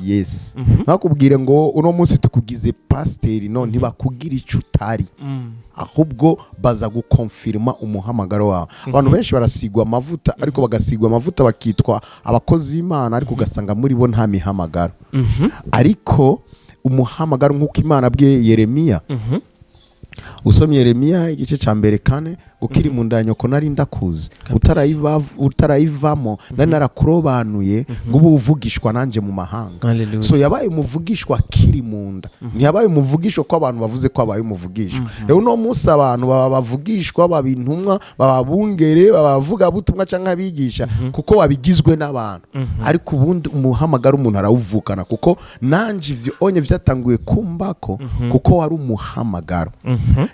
S1: yes nakubwire ngo uno munsi tukugize pasiteri no ntibakugira ico utari ahubwo baza gukonfirma umuhamagaro wawe abantu benshi barasigwa amavuta ariko bagasigwa amavuta bakitwa abakozi b'Imana ariko ugasanga muri bo nta mihamagaro ariko umuhamagaro nk'uko Imana abwiye Yeremiya usomye Yeremiya igice ca mbere 4 ukiri mu nda ya nyoko nari ndakuzi utarayivamo nari narakurobanuye ngo ubu uvugishwa nanje mu mahanga. So yabaye umuvugishwa akiri mu nda, ntiyabaye umuvugishwa ko abantu bavuze ko abaye umuvugishwa. Rero uno munsi abantu baba bavugishwa, baba intumwa, baba bungere, baba bavuga butumwa canke abigisha kuko babigizwe n'abantu. Ariko ubundi umuhamagara umuntu arawuvukana kuko nanje ivyo onye vyatanguye kumbako kuko wari umuhamagaro.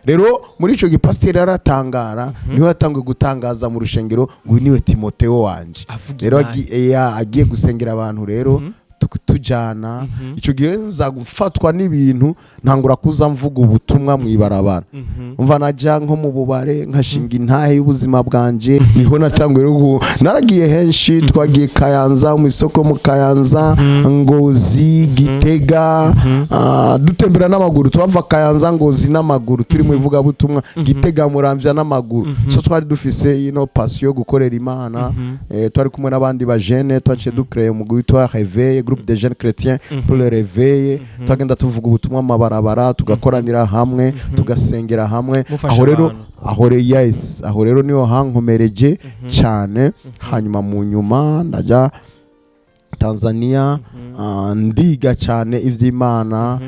S1: Rero muri ico gipasiteri aratangara, niho yatanguye gutangaza mu rushengero ngo niwe Timotheo wanje. Rero agiye gusengera abantu rero tujana ico gihe nza gufatwa n'ibintu ntangura kuza mvuga ubutumwa mwibarabara. Umva naja nko mu bubare nkashinga intahe y'ubuzima bwanje, niho natanguye naragiye henshi, twagiye Kayanza mu isoko mu Kayanza, Ngozi, Gitega, dutembera n'amaguru, twava Kayanza Ngozi n'amaguru turi mu ivuga butumwa, Gitega Muramvya n'amaguru. So twari dufise passion gukorera Imana, twari kumwe n'abandi ba jeune, twaciye ducréer mu gwitwa Réveil, groupe de jeunes chrétiens pour le réveil. Twagenda tuvuga ubutumwa mabarabara, tugakoranira hamwe, tugasengera hamwe. Aho rero niho hankomereje cyane. Hanyuma mu nyuma ndaja Tanzania, ndiga cyane ivy'Imana,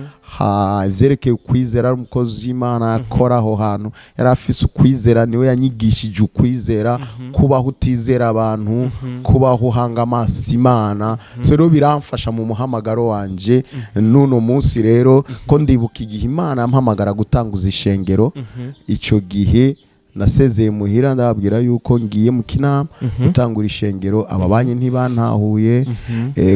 S1: ivyerekeye ukwizera. Umukozi w'Imana yakora aho hantu yari afise ukwizera, niwe yanyigishije ukwizera, kubaho utizera abantu, kubaho uhanga amaso Imana. So rero biramfasha mu muhamagaro wanje nuno munsi rero ko ndibuka igihe Imana yampamagara gutanguza ishengero. Ico gihe nasezeye muhira ndababwira yuko ngiye mu Kinama gutangura ishengero. Ababanye ntibantahuye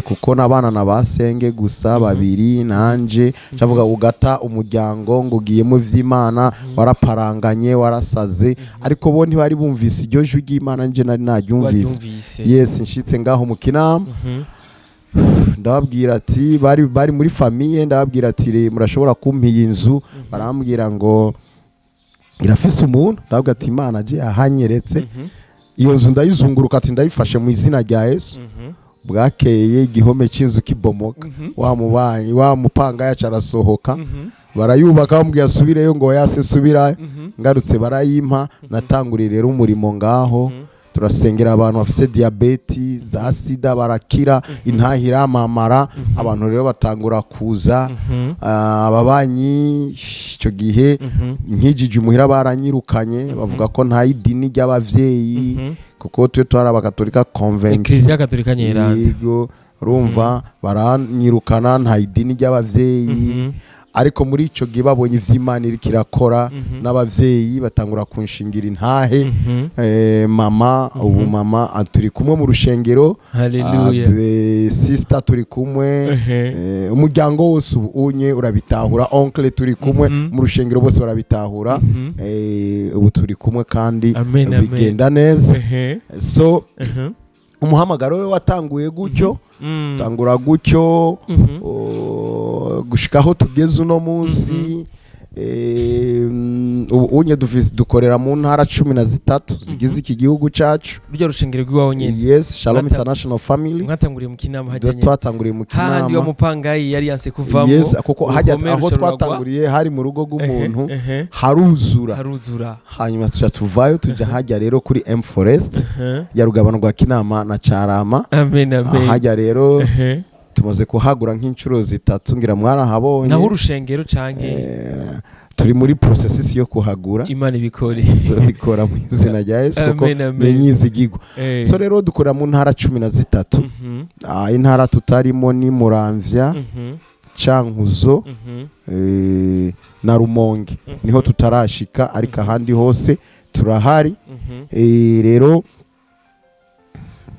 S1: kuko nabana nabasenge gusa babiri nanje, cavuga ugata umuryango ngo ugiye mu vy'Imana, waraparanganye warasaze. Ariko bo ntibari bumvise iryo jwi ry'Imana, nje nari naryumvise. Yes, nshitse ngaho mu Kinama, ndababwira ati bari muri famille, ndababwira ati murashobora kumpiye inzu. Barambwira ngo irafise umuntu. Ndavuga ati Imana je ahanyeretse iyo nzu ndayizunguruka, ati ndayifashe mu izina rya Yesu. Bwakeye igihome cy'inzu kibomoka, wa mupanga yacu arasohoka, barayubaka bambwiye asubireyo, ngo yase subirayo. Ngarutse barayimpa, natanguriye rero umurimo ngaho. Turasengera abantu bafise diabeti za sida barakira, intahira amamara. Abantu rero batangura kuza, ababanyi icyo gihe nkijije umuhira baranyirukanye, bavuga ko nta idini ry'abavyeyi kuko twe twari abakatolika convent,
S2: Ecclesia Katolika Nyeranda.
S1: Urumva baranyirukana, nta idini ry'abavyeyi. Ariko muri ico gihe babonye ivy'Imana iriko irakora, n'abavyeyi batangura kunshingira intahe. Mama ubu mama turi kumwe mu rushengero, sister turi kumwe, umuryango wose unye urabitahura, oncle turi kumwe mu rushengero bose barabitahura. Ubu turi kumwe kandi bigenda neza. So umuhamagaro we watanguye gutyo, tangura gutyo gushikaho tugeze uno munsi. Unye dukorera mu ntara 13 zigize iki gihugu cacu.
S2: Ryo rushengero rw'iwawe nyene?
S1: Yes, Shalom International Family.
S2: Mwatanguriye mu Kinama hajanye?
S1: Twatanguriye mu Kinama.
S2: Handi wa mupangayi yari yanse kuvamo.
S1: Yes, kuko hajya aho twatanguriye hari mu rugo rw'umuntu haruzura. Hanyuma tuvayo tuja hajya rero kuri M Forest ya rugabano rwa Kinama na Carama.
S2: Amen.
S1: Hajya rero tumaze kuhagura nk'incuro 3 ngira mwarahabonye.
S2: Naho urushengero canke
S1: turi muri processes yo kuhagura.
S2: Imana ibikore.
S1: Bikora mu izina rya Yesu kuko menyizigirwa. So rero dukorera mu ntara 13. Intara tutarimo ni Muramvya, Cankuzo, na Rumonge. Niho tutarashika, ariko ahandi hose turahari. Rero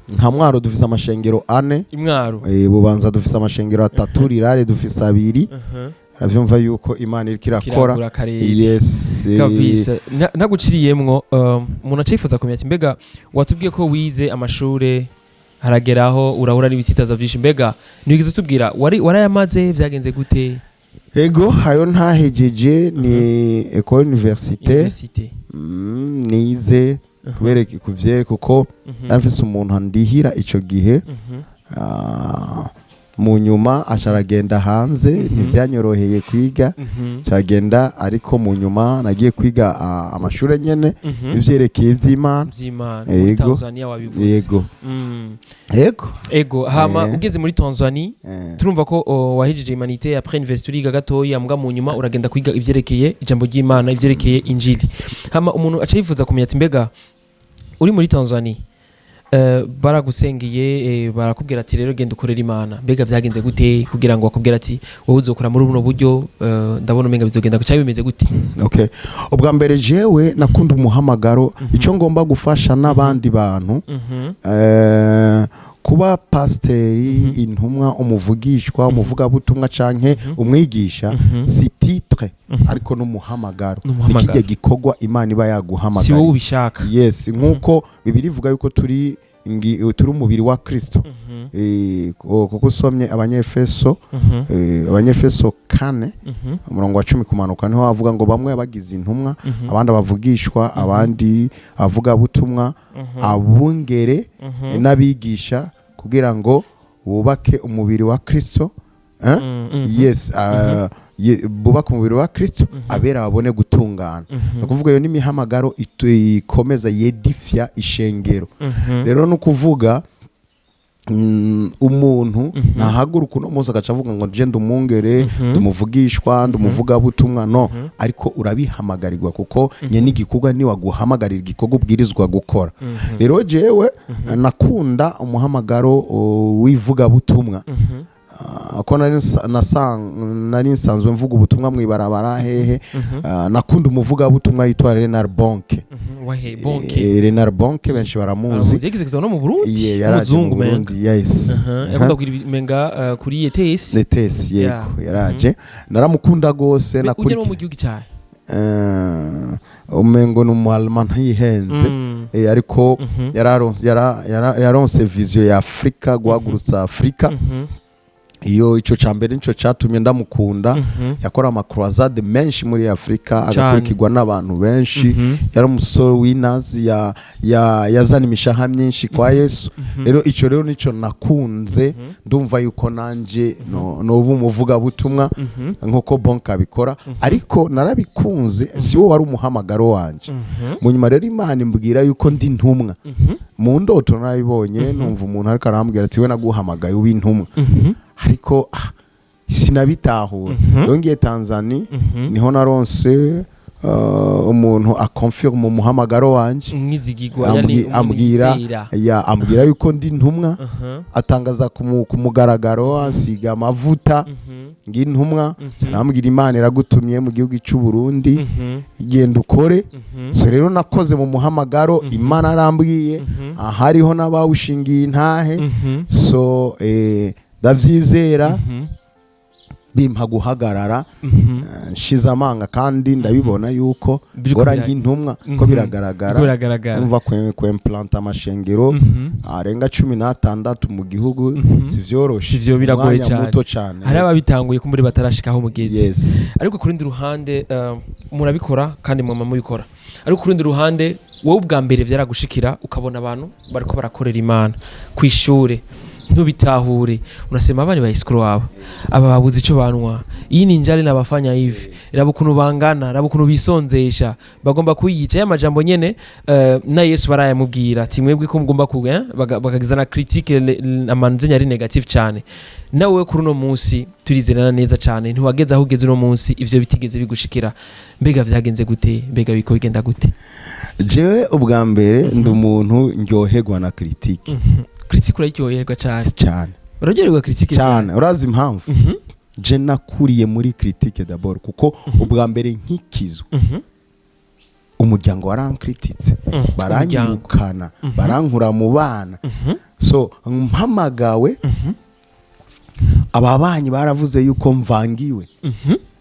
S1: nka Mwaro dufise amashengero 4.
S2: Imwaro
S1: Bubanza dufise amashengero 3, Rirare dufise 2. Aravyumva yuko Imana iriko irakora. Yes,
S2: kabisa. Naguciriyemwo umuntu acifuza kumenya ati mbega watubwiye ko wize amashure harageraho urahura n'ibitsitaza vyinshi, mbega nigize tubwira warayamaze vyagenze gute?
S1: Ego hayo ntahejeje ni école université. Nize kubereka kuvyere kuko afise umuntu andihira ico gihe. mu nyuma acaragenda hanze ntivyanyoroheye kwiga caragenda ariko mu nyuma nagiye kwiga amashuri nyene ivyerekeye ivy'Imana
S2: muri Tanzania wabivuze yego hama ugeze muri Tanzania turumva ko wahejije humanité après université uriga gatoya mbwa mu nyuma uragenda kwiga ivyerekeye ijambo ry'Imana ivyerekeye injili hama umuntu aca yifuza kumenya ati mbega uri muri Tanzania baragusengeye barakubwira ati rero genda ukorera Imana mbega vyagenze gute kugira ngo bakubwira ati wowe uzokora muri buno buryo ndabona umenga bizogenda guca bimeze gute
S1: okay ubwa mbere jewe nakunda umuhamagaro ico ngomba gufasha n'abandi bantu kuba pasteri intumwa umuvugishwa umuvuga butumwa canke umwigisha si titre ariko n'umuhamagaro nikije gikogwa Imana iba yaguhamagara
S2: si wowe ubishaka
S1: yes nkuko Bibiliya ivuga yuko turi umubiri wa Kristo kuko usomye abanyefeso 4 umurongo wa 10 kumanuka niho avuga ngo bamwe bagize intumwa abandi abavugishwa abandi avuga butumwa abungere n'abigisha kugira ngo bubake umubiri wa Kristo yes bubaka umubiri wa Kristo abera babone gutungana no kuvuga yo n'imihamagaro ikomeza yedifya ishengero rero no kuvuga umuntu nahaguruka uno munsi agaca avuga ngo je ndumungere ndumuvugishwa ndumuvuga butumwa no ariko urabihamagarirwa kuko nye n'igikorwa ni waguhamagarira igikorwa ubwirizwa gukora rero jewe nakunda umuhamagaro wivuga butumwa ko nari nsanzwe mvuga ubutumwa mwibarabara hehe nakunda umuvuga butumwa yitwa Renard Bonke Renard Bonke benshi baramuzi
S2: yigeze no mu Burundi
S1: umuzungu Burundi yes
S2: yakunda kumenga kuri
S1: ETS yego yaraje naramukunda gose
S2: nakuri mu gihugu cyaye
S1: umengo n'umualman yihenze ariko yararonse vision ya Afrika guhagurutsa Afrika iyo ico cambere nico catumye ndamukunda yakora amakrozade menshi muri Afrika agakurikirwa n'abantu benshi yari umusore w'inazi yazana imishaha myinshi kwa Yesu rero ico rero nico nakunze ndumva yuko nanje no bumuvuga butumwa nk'uko Bonka abikora ariko narabikunze si wo wari umuhamagaro wanje mu nyuma rero Imana imbwira yuko ndi ntumwa mu ndoto narabibonye numva umuntu ariko arambwira ati we naguhamagaye ubintumwa ariko sinabitahura yongeye Tanzania niho naronse umuntu akonfirme umuhamagaro wanje ambwira yuko ndi ntumwa atangaza kumugaragaro asiga amavuta ngintumwa arambwira Imana iragutumye mu gihugu cy'u Burundi igenda ukore so rero nakoze mu muhamagaro Imana arambwiye ahariho n'abawushingiye intahe so ndavyizera bimpa guhagarara nshize amanga kandi ndabibona yuko gora ngintumwa ko biragaragara umva kwemplanta amashengero arenga 16 mu gihugu
S2: sivyo biragoye cyane hari ababitanguye ko muri batarashikaho mugezi ariko kuri ndi ruhande murabikora kandi mama mubikora ariko kuri ndi ruhande wowe ubwa mbere vyaragushikira ukabona abantu bariko barakorera Imana kwishure ntubitahure unasema abana ba iskro wabo aba babuze ico banwa iyi ni njale nabafanya hivi rabukuntu bangana rabukuntu bisonzesha bagomba kuyica ya majambo nyene na Yesu barayamubwira ati mwebwe ko mugomba kuga bakagizana critique amanze nyari negative cyane nawe kuri no munsi turizerana neza cyane ntiwageze aho ugeze no munsi ivyo bitigeze bigushikira mbega vyagenze gute mbega biko bigenda gute
S1: jewe ubwa mbere ndi umuntu ndyoherwa na critique
S2: critique uraryoherwa cyane uraryoherwa critique
S1: cyane urazi impamvu je nakuriye muri critique d'abord kuko ubwa mbere nkikizwe umuryango warankrititse baranyukana barankura mu bana so mpamagawe ababanyi baravuze yuko mvangiwe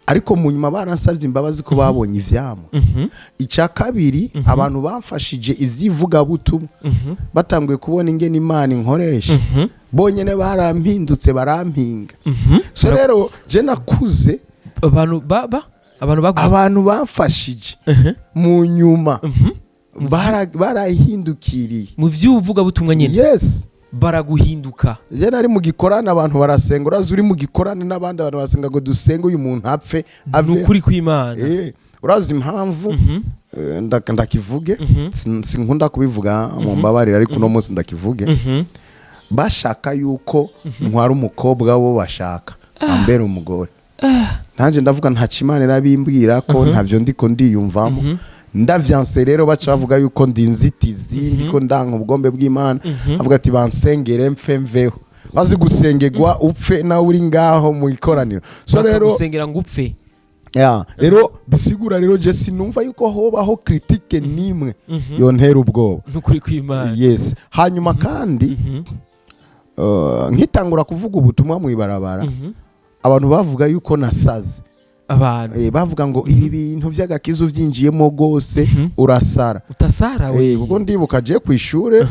S1: ariko mu nyuma baransavye imbabazi ko babonye ivyamo icya kabiri abantu bamfashije izivuga butumwa batanguye kubona ingene Imana inkoresha bonyene barampindutse barampinga so rero je nakuze abantu bamfashije mu nyuma barahindukiriye
S2: mu vyuvuga butumwa nyene
S1: yes
S2: baraguhinduka.
S1: Je nari mu gikorane abantu barasenga, urazi uri mu gikorane n'abandi abantu barasenga ngo dusenge uyu muntu apfe
S2: Nukuri kw'Imana.
S1: Urazi impamvu ndakivuge sinkunda kubivuga mu mbabarira ariko no munsi ndakivuge. Bashaka yuko ntwara umukobwa wo bashaka ambere umugore. Nanje ndavuga nta kimana rabimbwira ko ntavyo ndiko ndiyumvamo. Ndavyanse rero baca bavuga yuko ndi inzitizi ndiko ndanka ubugombe bw'Imana. Avuga ati bansengere mpfe mveho. Bazi gusengegwa upfe na uri ngaho mu ikoraniro. So rero
S2: gusengera ngo upfe.
S1: Rero bisigura rero je sinumva yuko hobaho critique nimwe yontera ubwoba.
S2: Nukuri kw'Imana.
S1: Yes. Hanyuma kandi nkitangura kuvuga ubutumwa mu ibarabara abantu bavuga yuko nasaze.
S2: Abantu
S1: bavuga ngo ibi bintu vy'agakizo vyinjiyemo gose urasara.
S2: Utasara we.
S1: Kuko ndibuka je kwishure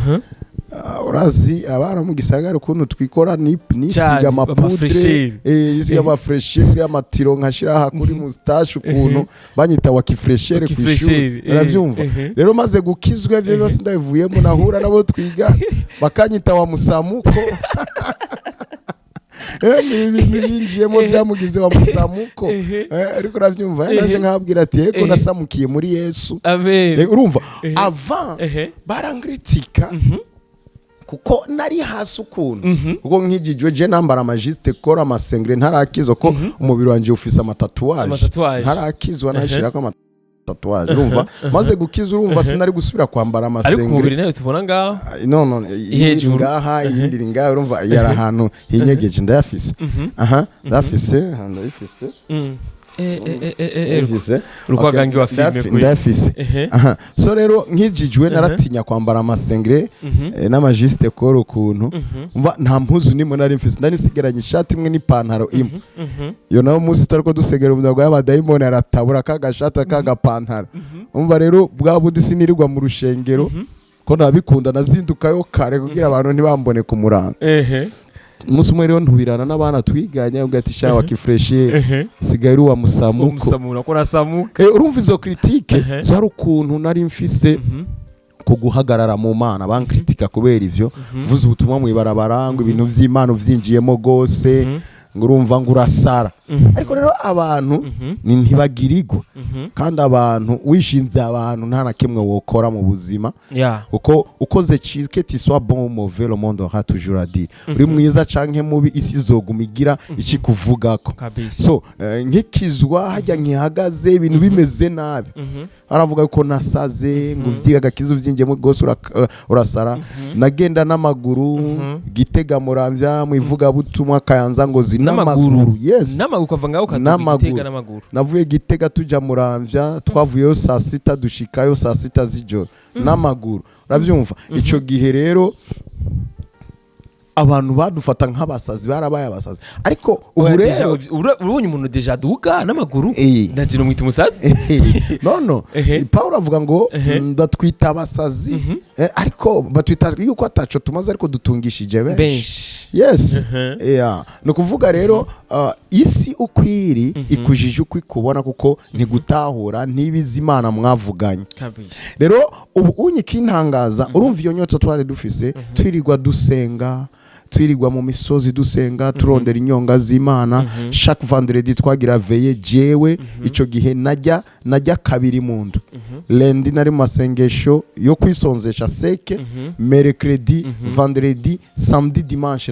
S1: urazi abana mu gisagara ukuntu twikora nisiga amapudre nisiga amafreshere amatiro nkashira aha kuri mustache ukuntu banyita wa kifreshere kwishuri uravyumva. Rero maze gukizwa ivyo byose ndavuyemo nahura nabo twiga bakanyita wa musamuko. Ibintu yinjiyemo byamugize wa musamuko. Ariko uravyumva naje nkabwira ati yego nasamukiye muri Yesu.
S2: Amen.
S1: Urumva avant barangritika kuko nari hasi ukuntu ubwo nkijijwe je nambara amajiste kora amasengre ntarakizo ko umubiri wanje ufise amatatuwaje ntarakizwa nashira ko amatatuwaje. Urumva maze gukiza urumva sinari gusubira kwambara amasengre.
S2: Ariko umubiri nawe tubona ngaho
S1: no ngaha yindiri ngaho urumva yari ahantu hinyegeje ndayafise. Ndafise
S2: urukwagangi wa filme kuri
S1: ndafise. So rero nkijijwe naratinya kwambara amasengre n'amajiste kora ukuntu umva nta mpuzu nimwe nari mfise ndanisigaranye ishati imwe n'ipantaro imwe. Yo nawo munsi twariko dusegera umugabo y'abadayimoni aratabura kagashata kagapantaro. Umva rero bwa budi sinirirwa mu rushengero ko nabikunda nazindukayo kare kugira abantu ntibambone ku murango. Umunsi umwe rero ntubirana n'abana twiganya ugati shawa kifreshere sigaye wa musamuko.
S2: Musamura ko nasamuka.
S1: Urumva izo critique zari ukuntu nari mfise kuguhagarara mu Mana bankritika kubera ivyo vuze ubutumwa mu ibarabara ngo ibintu vy'Imana vyinjiyemo gose ngo urumva ngo urasara. Ariko rero abantu ntibagirirwa kandi abantu wishinze abantu nta na kimwe wokora mu buzima uko ukoze que tu sois bon ou mauvais le monde aura toujours à dire. Uri mwiza canke mubi isi zogumigira iki kuvugako. So nkikizwa hajya nkihagaze ibintu bimeze nabi aravuga ko nasaze ngo vyiga gakizo vyinjemo gose urasara. Nagenda n'amaguru Gitega Muramvya mu ivuga butumwa Kayanza ngo zinamaguru. Yes
S2: namaguru kava ngaho Gitega n'amaguru.
S1: Navuye Gitega tuja Muramvya twavuyeyo saa 6 dushikayo saa 6 z'ijoro n'amaguru. Uravyumva ico gihe rero abantu badufata nk'abasazi barabaye abasazi. Ariko ubu rero
S2: urubonye umuntu deja duka n'amaguru ndagiro mwita umusazi.
S1: No Paulo avuga ngo ndatwita abasazi ariko batwita yuko ataco tumaze ariko dutungishije benshi. Yes no kuvuga rero isi ukwiri ikujije uko ikubona kuko ntigutahura ntibizi Imana mwavuganye. Rero ubu unyikintangaza urumva iyo nyota twari dufise twirirwa dusenga twirirwa mu misozi dusenga turondera inyonga z'Imana. Chaque vendredi twagira veye jewe ico gihe najya kabiri mu ndu. Lundi nari masengesho yo kwisonzesha seke. Mercredi vendredi samedi dimanche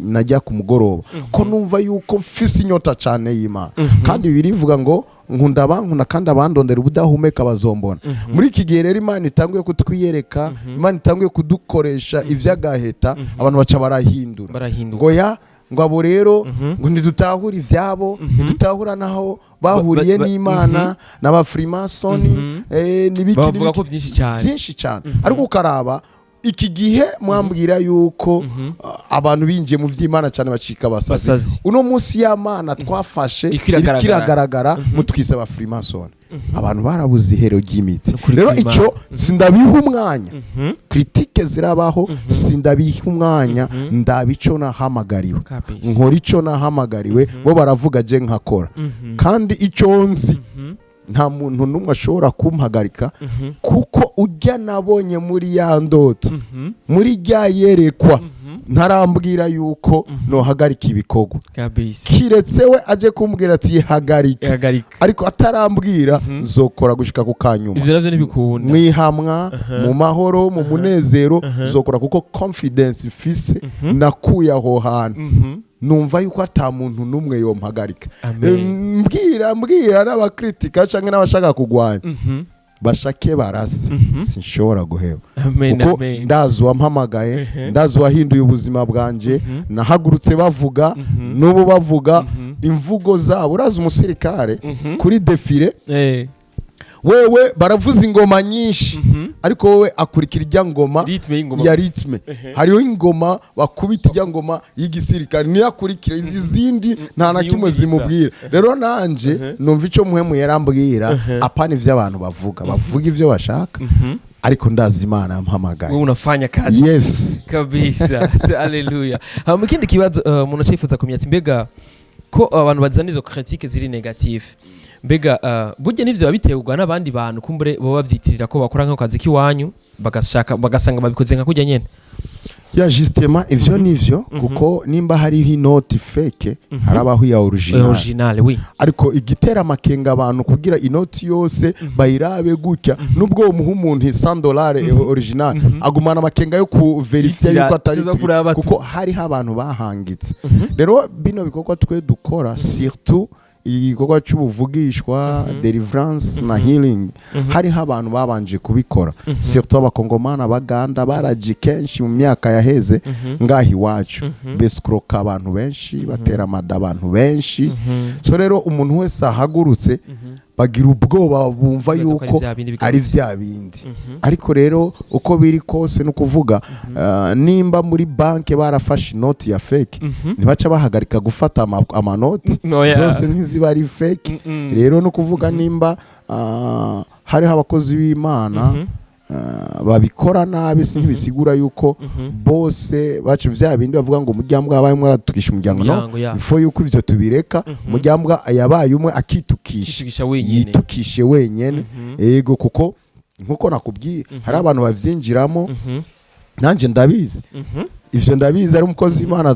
S1: najya ku mugoroba ko numva yuko mfise inyota cyane y'Imana kandi birivuga ngo nkunda abankunda kandi abandondera ubudahumeka bazombona. Muri iki gihe rero Imana itanguye kutwiyereka Imana itanguye kudukoresha ivy'agaheta abantu baca barahindura ngo abo rero ngo ntidutahura ivyabo ntidutahura naho bahuriye n'Imana n'abafrimasoni
S2: bavuga ko byinshi
S1: cyane. Ariko ukaraba iki gihe mwambwira yuko abantu binjiye mu vy'Imana cyane bacika abasazi. Uno munsi y'Imana twafashe ikiragaragara mutwise abafrimasoni. Abantu barabuze ihero ry'imitsi. Rero ico sindabiha umwanya critique zirabaho sindabiha umwanya ndabico nahamagariwe nkora ico nahamagariwe bo baravuga je nkakora kandi ico nzi nta muntu numwe ashobora kumpagarika kuko ujya nabonye muri ya ndoto muri rya yerekwa ntarambwira yuko nohagarika ibikorwa
S2: kabisa
S1: kiretse we aje kumbwira ati hagarika ariko atarambwira zokora gushika ku kanyuma
S2: ivyo navyo nibikunda
S1: mwihamwa mu mahoro mu munezero zokora kuko confidence ifise nakuye aho hantu numva yuko ata muntu numwe yompagarika mbwira n'abakritika canke n'abashaka kugwanya bashake barasa sinshobora guheba kuko ndazi wampamagaye ndazi wahinduye ubuzima bwanje nahagurutse bavuga n'ubu bavuga imvugo zabo urazi umusirikare kuri defile wewe baravuza ingoma nyinshi ariko wowe akurikira irya ngoma ya ritme hariho ingoma bakubita irya ngoma y'igisirikare niyo akurikira izi zindi nta na kimwe zimubwira rero nanje numva ico muhemu yarambwira apana ivyo abantu bavuga ivyo bashaka ariko ndazi Imana yampamagaye
S2: wewe unafanya kazi
S1: yes
S2: kabisa haleluya mu kindi kibazo umuntu acifuza kumenya ati mbega ko abantu bazana izo critique ziri negative mbega burya nivyo babiterwa n'abandi bantu kumbure bo bavyitirira ko bakora nko kazi kiwanyu bagasanga babikoze nka kujya nyene
S1: ya justement ivyo nivyo kuko nimba hari inoti fake harabaho ya original
S2: oui
S1: ariko igitera makenga abantu kugira inoti yose bayirabe gutya nubwo umuha umuntu $100 original agumana makenga yo ku verify yuko atari kuko hari abantu bahangitse rero bino bikorwa twe dukora surtout igikorwa cy'ubuvugishwa deliverance na healing hariho abantu babanje kubikora surtout abakongomana abaganda baraje kenshi mu myaka yaheze ngahi iwacu bescroka abantu benshi batera amada abantu benshi so rero umuntu wese ahagurutse bagira ubwoba bumva yuko ari vya bindi ariko rero uko biri kose no kuvuga nimba muri banke barafashe inoti ya fake nibaca bahagarika gufata amanoti zose ntiziba ari fake rero no kuvuga nimba hariho abakozi b'Imana babikora nabi sinkibisigura yuko bose bacu vya bindi bavuga ngo umujyambwa abaye umwe atukisha umuryango no before yuko ivyo tubireka umujyambwa yabaye umwe akitukisha yitukishe wenyene ego kuko nkuko nakubwiye hari abantu bavyinjiramo nanje ndabizi ivyo ndabizi ari umukozi Imana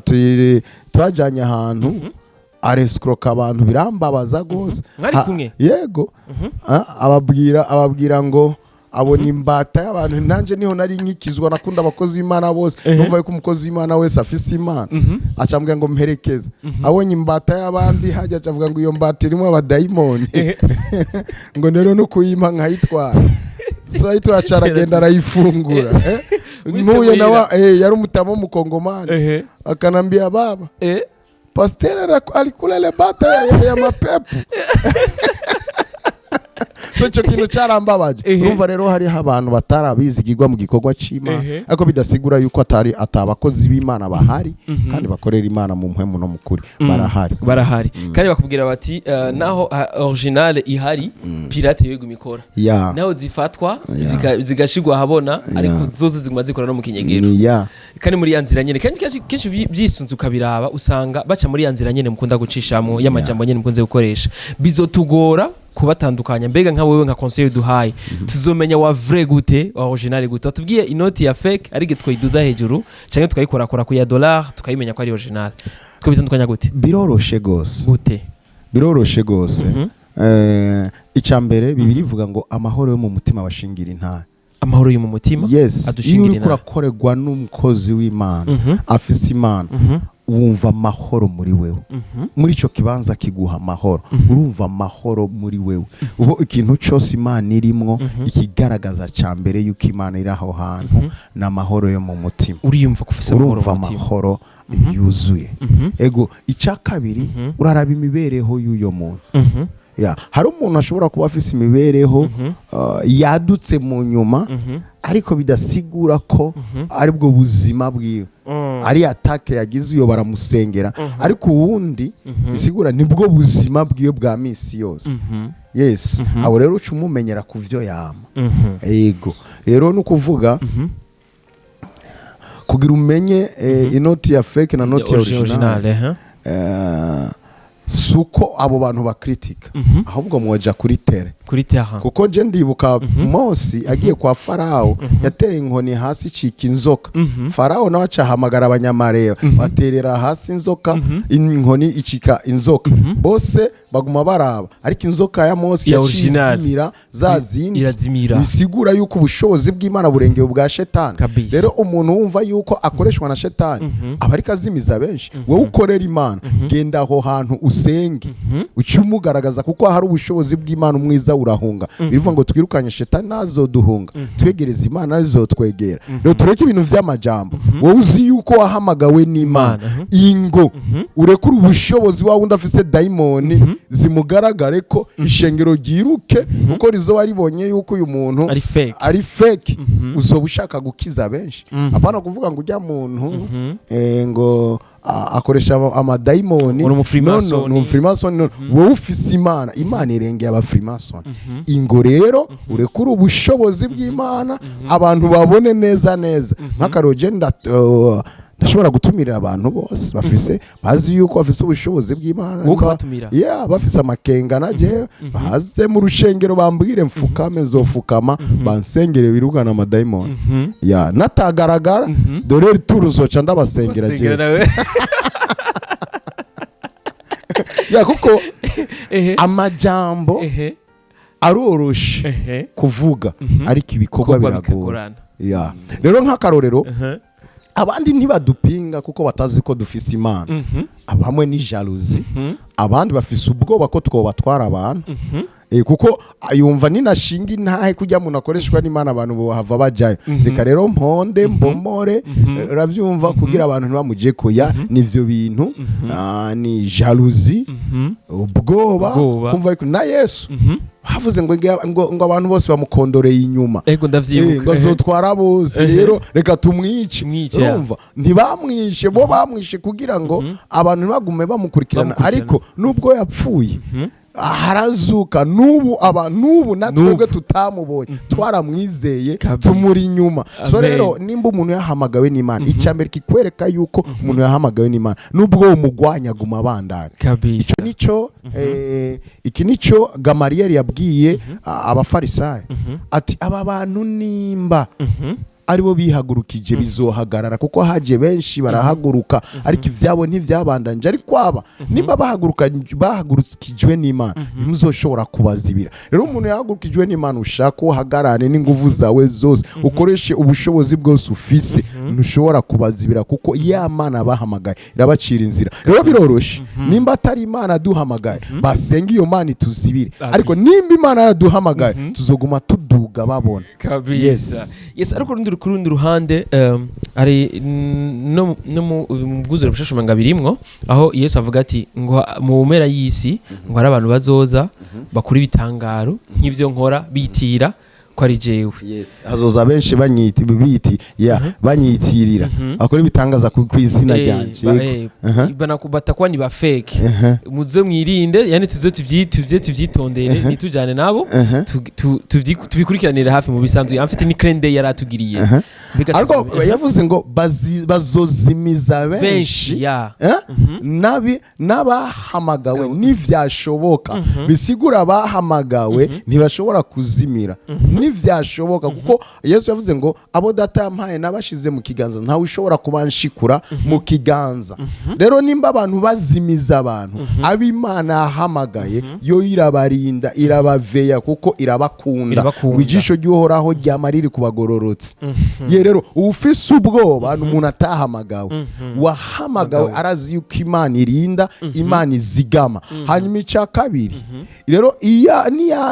S1: twajanye ahantu arescroka abantu birambabaza gose yego ababwira ngo abona imbata y'abantu nanje niho nari nkikizwa nakunda abakozi b'Imana bose numva yuko umukozi w'Imana wese afise Imana acambwira ngo mperekeze abonye imbata y'abandi hajya acavuga ngo iyo mbata irimo abadayimoni ngo rero no kuyimpa nkayitwara so ayitwara caragenda arayifungura nuye nawe yari umutamo mukongomani akanambia baba pasteur alikula ile bata ya mapepo so cyo kintu carambabaje urumva rero hari abantu batarabizigirwa mu gikorwa c'Imana ariko bidasigura yuko atabakozi b'Imana bahari kandi bakorera Imana mu mpwemu no mukuri barahari
S2: kandi bakubwira bati naho original ihari pirate yego mikora naho zifatwa zigashigwa habona ariko zoze ziguma zikora no mu kinyegero kandi muri yanzira nyene kenshi byisunze ukabiraba usanga baca muri yanzira nyene mukunda gucishamo y'amajambo nyene mukunze gukoresha bizotugora kubatandukanya mbega nka wewe nka conseil duhaye tuzomenya wa vrai gute wa original gute tubwiye inoti ya fake arige twayiduza hejuru canke tukayikora ku ya dollar tukayimenya ko ari original ko bitandukanya gute
S1: biroroshe gose icambere bibiri vuga ngo amahoro yo mu mutima bashingira intare
S2: amahoro yo mu mutima
S1: adushingira intare kurakorerwa n'umukozi w'Imana afise Imana wumva amahoro muri wewe muri ico kibanza kiguha amahoro urumva amahoro muri wewe ubo ikintu cyose Imana irimwo ikigaragaza cyambere yuko Imana iri aho hantu na amahoro yo mu mutima
S2: uriyumva kufisa
S1: amahoro yuzuye ego icya kabiri uraraba imibereho y'uyo muntu hari umuntu ashobora kuba afise imibereho yadutse mu nyuma ariko bidasigura ko ari bwo buzima bwiwe ari atake yagize uyo baramusengera ariko uwundi bisigura nibwo buzima bwiwe bwa misi yose yes abo rero ucumumenyera kuvyo yama yego rero no kuvuga kugira umenye inoti ya fake na noti ya original suko abo bantu bakritika ahubwo mwoja kuri tere
S2: kuri terrain
S1: kuko je ndibuka Mose agiye kwa Farao yatereye inkoni hasi icika inzoka Farao nawe acahamagara abanyamareba baterera hasi inzoka inkoni icika inzoka bose baguma baraba ariko inzoka ya Mose yacizimira za zindi bisigura yuko ubushobozi bw'Imana burengeye bwa shetani rero umuntu wumva yuko akoreshwa na shetani aba ariko azimiza benshi wowe ukorera Imana genda aho hantu usenge ucyumugaragaza kuko hari ubushobozi bw'Imana umwiza urahunga bivuga ngo twirukanye shetani nazoduhunga twegereza Imana azotwegera rero tureke ibintu vy'amajambo wowe uzi yuko wahamagawe n'Imana ingo urekura ubushobozi wawe undafise daimoni zimugaragare ko ishengero giruke uko rizo waribonye yuko uyu muntu ari fake uzoba ushaka gukiza benshi apana kuvuga ngo ujya muntu ngo akoresha amadaimoni umufrimason wowe ufise Imana irengeye abafrimason ingo rero urekura ubushobozi bw'Imana abantu babone neza nk'akaroje ndashobora gutumira abantu bose bafise bazi yuko bafise ubushobozi bw'Imana bafise amakenga naje baze mu rushengero bambwire mfukame zofukama bansengere birugana amadaimoni natagaragara dore turuzoca ndabasengera je kuko amajambo aroroshe kuvuga ariko ibikorwa biragora rero nk'akarorero abandi ntibadupinga kuko batazi ko dufise Imana abamwe ni jalousie abandi bafise ubwoba ko twobatwara abantu kuko yumva ninashinga intahe kujya muntu akoreshwa n'Imana abantu bohava bajayo reka rero mponde mbomore uravyumva kugira abantu ntibamuje koya nivyo bintu ni jalousie ubwoba kumva na Yesu havuze ngo abantu bose bamukondoreye inyuma
S2: ego ndavyibuka
S1: ngo zotwara bose rero reka tumwice urumva ntibamwishe bo bamwishe kugira ngo abantu ntibagume bamukurikirana ariko nubwo yapfuye harazuka nubu natwebwe tutamubonye twaramwizeye tumuri inyuma so rero nimba umuntu yahamagawe n'Imana icambere kikwereka yuko umuntu yahamagawe n'Imana nubwo umugwanya guma bandanye iki nico Gamariyeli yabwiye abafarisayo ati aba bantu nimba aribo bihagurukije bizohagarara kuko haje benshi barahaguruka ariko ivyabo ntivyabandanje ariko aba nimba bahagurukijwe n'Imana ntimuzoshobora kubazibira rero umuntu yahagurukijwe n'Imana ushaka uhagarane n'inguvu zawe zose ukoreshe ubushobozi bwose ufise ntushobora kubazibira kuko ya Mana bahamagaye irabacira inzira rero biroroshe nimba atari Imana duhamagaye basenga iyo Mana ituzibire ariko nimba Imana yaduhamagaye tuzoguma tuduga babona
S2: yes ariko kurundi ruhande ari no mu bwuzure bushashumanga birimwo aho Yesu avuga ati ngo mu mpera y'isi ngo hari abantu bazoza bakura ibitangaro nk'ivyo nkora bitira ko ari jewe
S1: hazoza benshi banyitirira akora ibitangaza ku izina ryanje
S2: batakuba ni ba fake muze mwirinde yani tuvyitondere nitujane nabo tubikurikiranira hafi mu bisanzwe amfite ni crende yaratugiriye
S1: ariko yavuze ngo bazozimiza benshi n'abahamagawe n'ivyashoboka bisigura bahamagawe ntibashobora kuzimira n'ivyashoboka kuko Yesu yavuze ngo abo data yampaye nabashize mu kiganza ntawe ushobora kubanshikura mu kiganza rero nimba abantu bazimiza abantu ab'Imana yahamagaye yo irabarinda irabaveya kuko irabakunda wijisho ry'uhoraho ryamariri kubagororotse rero ufise ubwoba n'umuntu atahamagawe wahamagawe arazi yuko Imana irinda Imana izigama hanyuma icya kabiri rero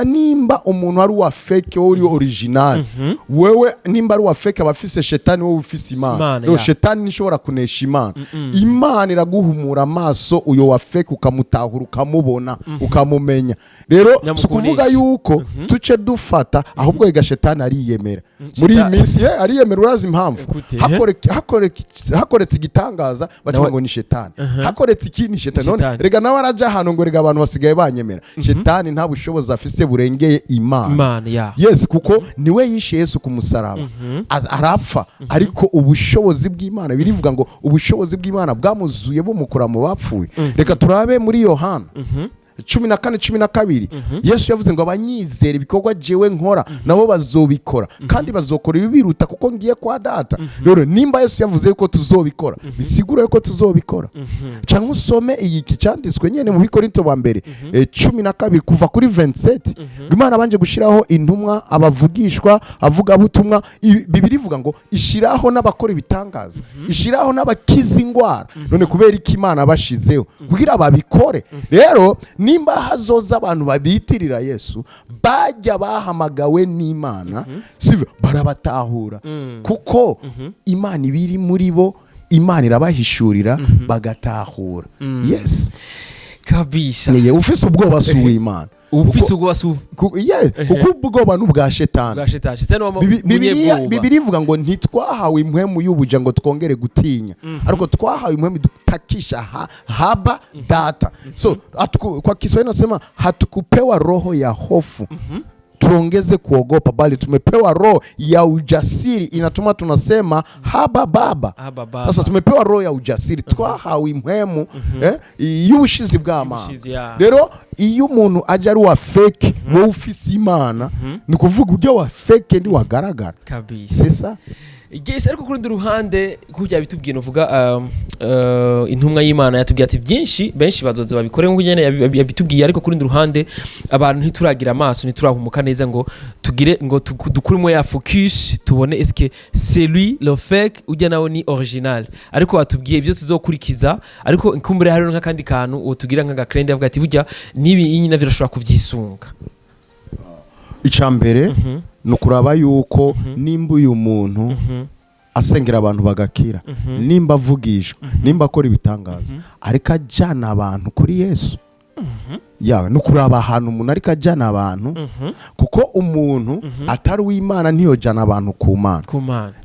S1: nimba umuntu ari wa fake uri original wewe nimba ari wa fake abafise shetani wowe ufise Imana rero shetani nishobora kunesha Imana Imana iraguhumura amaso uyo wa fake ukamutahura ukamubona ukamumenya rero sukuvuga yuko tuce dufata ahubwo ega shetani ariyemera muri iyi minsi ariyemera urazi impamvu hakoretse igitangaza bavuga ngo ni shetani hakoretse ikindi shetani none rega nawe araje ahantu ngo rega abantu basigaye banyemera shetani nta bushobozi afise burengeye Imana yes kuko niwe yishe Yesu ku musaraba arapfa ariko ubushobozi bw'Imana birivuga ngo ubushobozi bw'Imana bwamuzuye bumukura mu bapfuye reka turabe muri Yohana 14:12 Yesu yavuze ngo abanyizera ibikorwa jewe nkora nabo bazobikora kandi bazokora ibibiruta kuko ngiye kwa data. Rero nimba Yesu yavuze ko tuzobikora bisigura ko tuzobikora. Canke usome iyi cyanditswe nyene mu Bikorinto ba mbere 12 kuva kuri 27 Imana banje gushiraho intumwa abavugishwa avuga butumwa. Bibiri ivuga ngo ishiraho n'abakora ibitangaza ishiraho n'abakiza ingwara. None kubera iki Imana bashizeho kugira babikore. Rero nimba hazoza abantu babitirira Yesu bajya bahamagawe n'Imana sivyo barabatahura kuko Imana ibiri muri bo Imana irabahishurira bagatahura. Yes
S2: kabisa.
S1: Niye ufise ubwoba suwe Imana
S2: ufise ubwoba suwe
S1: kuko ubwoba n'ubwa shetani. Bibiri ivuga ngo ntitwahawe impwemu y'ubuja ngo twongere gutinya ariko twahawe impwemu dutakisha haba data. So kwa Kiswahili nasema hatukupewa roho ya hofu tuongeze kuogopa bali tumepewa roho ya ujasiri inatuma tunasema haba baba. Sasa tumepewa roho ya ujasiri twahawe impwemu y'ubushizi bw'Imana. Rero iyo umuntu aje ari wa fake wo ufise Imana ni kuvuga ujya wa fake ndi wagaragara
S2: kabisa.
S1: Sesa
S2: Yes, ariko kuri ndi ruhande kujya bitubwiye novuga intumwa y'Imana yatubwiye ati byinshi benshi bazoza babikore ngo nyene yabitubwiye ariko kuri ndi ruhande abantu ntituragira amaso ntiturahumuka neza ngo tugire ngo dukurimo ya focus tubone eske c'est lui le fake ujya nawo ni original. Ariko batubwiye ibyo tuzokurikiza ariko inkumbure hari nk'akandi kantu utugira nk'aga crende avuga ati burya nibi inyina virashobora kuvyisunga.
S1: Icambere nukuraba yuko nimba uyu muntu asengera abantu bagakira nimba avugishwa nimba akora ibitangaza ariko ajyana abantu kuri Yesu. Nukuraba ahantu umuntu ariko ajyana abantu kuko umuntu atari uw'Imana ntiyojyana abantu ku Mana.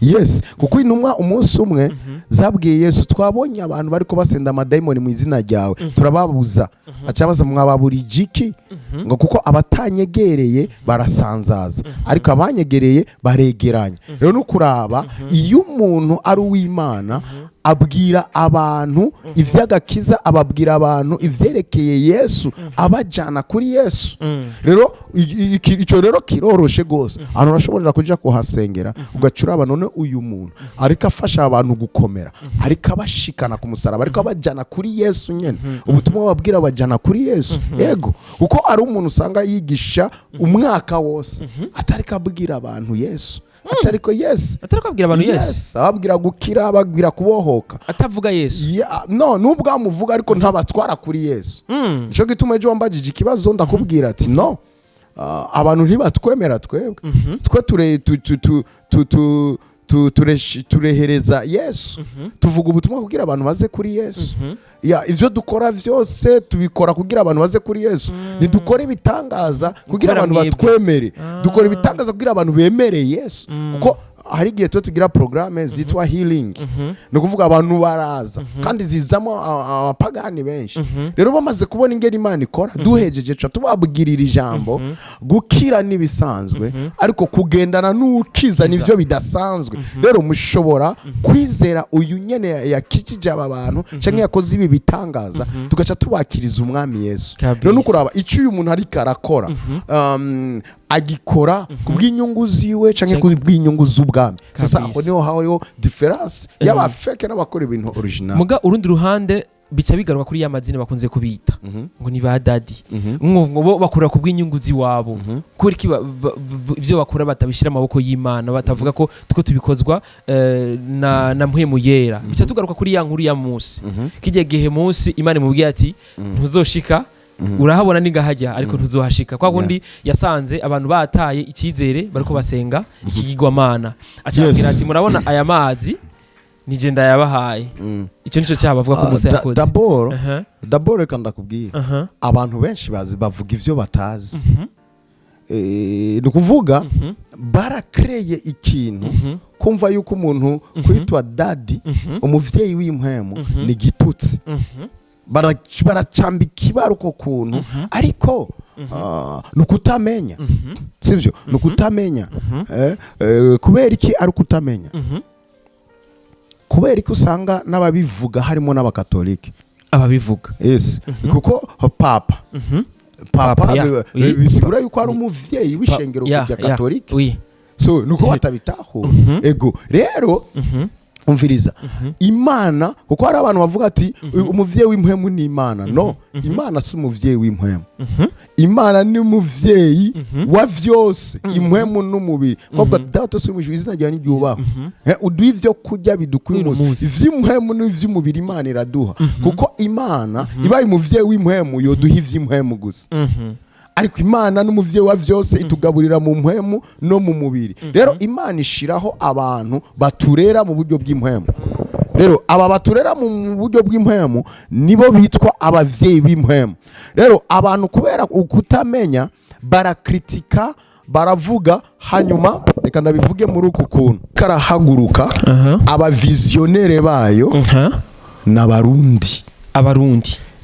S1: Yes kuko intumwa umunsi umwe zabwiye Yesu twabonye abantu bariko basenda amadayimoni mu izina ryawe turababuza. Acabaza mwababura igiki ngo kuko abatanyegereye barasanzaza ariko abanyegereye baregeranya. Rero nukuraba iyo umuntu ari uw'Imana abwira abantu ivy'agakiza ababwira abantu ivyerekeye Yesu abajana kuri Yesu. Rero ico rero kiroroshe gose abantu bashobora kuja kuhasengera ugacura none uyu muntu ariko afasha abantu gukomera ariko abashikana ku musaraba ariko abajana kuri Yesu nyene ubutumwa babwira abajana kuri Yesu. Yego kuko ari umuntu usanga yigisha umwaka wose atari kabwira abantu Yesu atariko
S2: atariko abwira abantu Yesu
S1: ababwira gukira ababwira kubohoka
S2: atavuga Yesu.
S1: No nubwo amuvuga ariko ntabatwara kuri Yesu. Nico gituma ejo wambajije ikibazo ndakubwira ati no abantu ntibatwemera twebwe turehereza Yesu tuvuga ubutumwa kugira abantu baze kuri Yesu. Ivyo dukora vyose tubikora kugira abantu baze kuri Yesu. Ntidukora ibitangaza kugira abantu batwemere dukora ibitangaza kugira abantu bemere Yesu kuko hari igihe tugira programme zitwa healing no kuvuga abantu baraza kandi zizamo abapagani benshi. Rero bamaze kubona ingeri Imana ikora duhejeje tubabwirira ijambo gukira nibisanzwe ariko kugendana n'ukiza nivyo bidasanzwe. Rero mushobora kwizera uyu nyene yakikije aba bantu canke yakoze ibi bitangaza tugaca tubakiriza umwami Yesu. Rero nukuraba icyo uyu muntu ari karakora agikora kubw'inyungu ziwe canke kubw'inyungu z'ubwami. Sasa aho niho hariho difference y'aba fake n'abakora ibintu original.
S2: Muga urundi ruhande bica bigaruka kuri ya mazina bakunze kubita ngo ni ba daddy ngo bakora kubw'inyungu ziwabo kuri ki ivyo bakora batabishira amaboko y'Imana batavuga ko tuko tubikozwa na mpwemu yera. Bica tugaruka kuri ya nkuru ya Musa kijye gihe Musa Imana imubwiye ati ntuzoshika urahabona ningahajya ariko ntuzohashika kwa kundi yasanze abantu bataye ikizere bariko basenga ikigigwamana acabwira ati murabona aya mazi nije ndayabahaye. Icyo nico cyabavuga ko Musa yakoze.
S1: D'abord reka ndakubwira abantu benshi bavuga ivyo batazi. Ni kuvuga barakreye ikintu kumva yuko umuntu kwitwa daddy umuvyeyi w'impwemu ni gitutsi baracambika ibaruko kuntu ariko nukutamenya sivyo nukutamenya kubera iki ari kutamenya kubera iki usanga n'ababivuga harimo n'abakatolike
S2: ababivuga
S1: yes kuko papa bisigura yuko ari umuvyeyi w'ishengero rya katolika so nuko batabitaho ego rero umviriza imana kuko hari abantu bavuga ati umuvyeyi w'impwemu ni imana no imana si umuvyeyi w'impwemu imana ni umuvyeyi wa vyose impwemu n'umubiri kuvuga data si umujuru izina ryawe n'iryubahwa uduha ivyo kurya bidukwiye umunsi ivy'impwemu n'ivy'umubiri imana iraduha kuko imana ibaye umuvyeyi w'impwemu yoduha ivy'impwemu gusa ariko imana n'umuvyeyi wa vyose itugaburira mu mpwemu no mu mubiri rero imana ishiraho abantu baturera mu buryo bw'impwemu rero aba baturera mu buryo bw'impwemu nibo bitwa abavyeyi b'impwemu rero abantu kubera ukutamenya barakritika baravuga hanyuma reka ndabivuge muri uku kuntu karahaguruka abavizionere bayo n'abarundi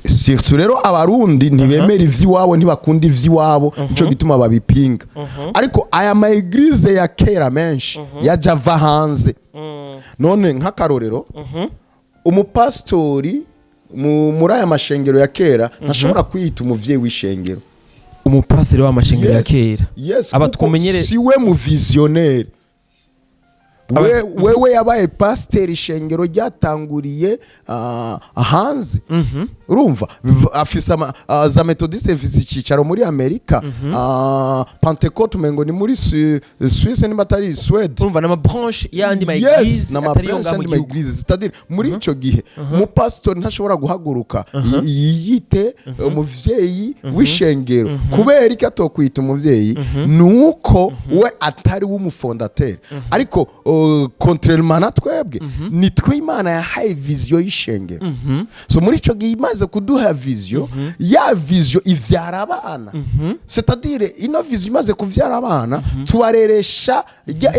S1: surtout rero abarundi ntibemera ivy'iwabo ntibakunda ivy'iwabo nico gituma babipinga ariko aya ma eglise ya kera menshi yaja ava hanze none nk'akarorero umupastori muri aya mashengero ya kera ntashobora kwiyita umuvyeyi w'ishengero
S2: umupastori w'amashengero ya kera
S1: abatwumenyere siwe mu visionnaire wewe yabaye pasiteri ishengero ryatanguriye hanze urumva afise za metodiste ifise icicaro muri Amerika Pentecote umengo ni muri Suisse ni batari Sweden
S2: urumva nama branche yandi ma église
S1: c'est-à-dire muri ico gihe mu pastor ntashobora guhaguruka yiyite umuvyeyi w'ishengero kubera iki atokwita umuvyeyi nuko we atari w'umufondateur ariko contrairement na twebwe nitwe Imana yahaye vision y'ishengero so muri ico gihe imaze kuduha vision ya vision ivyara abana c'est-à-dire ino vision imaze kuvyara abana tubareresha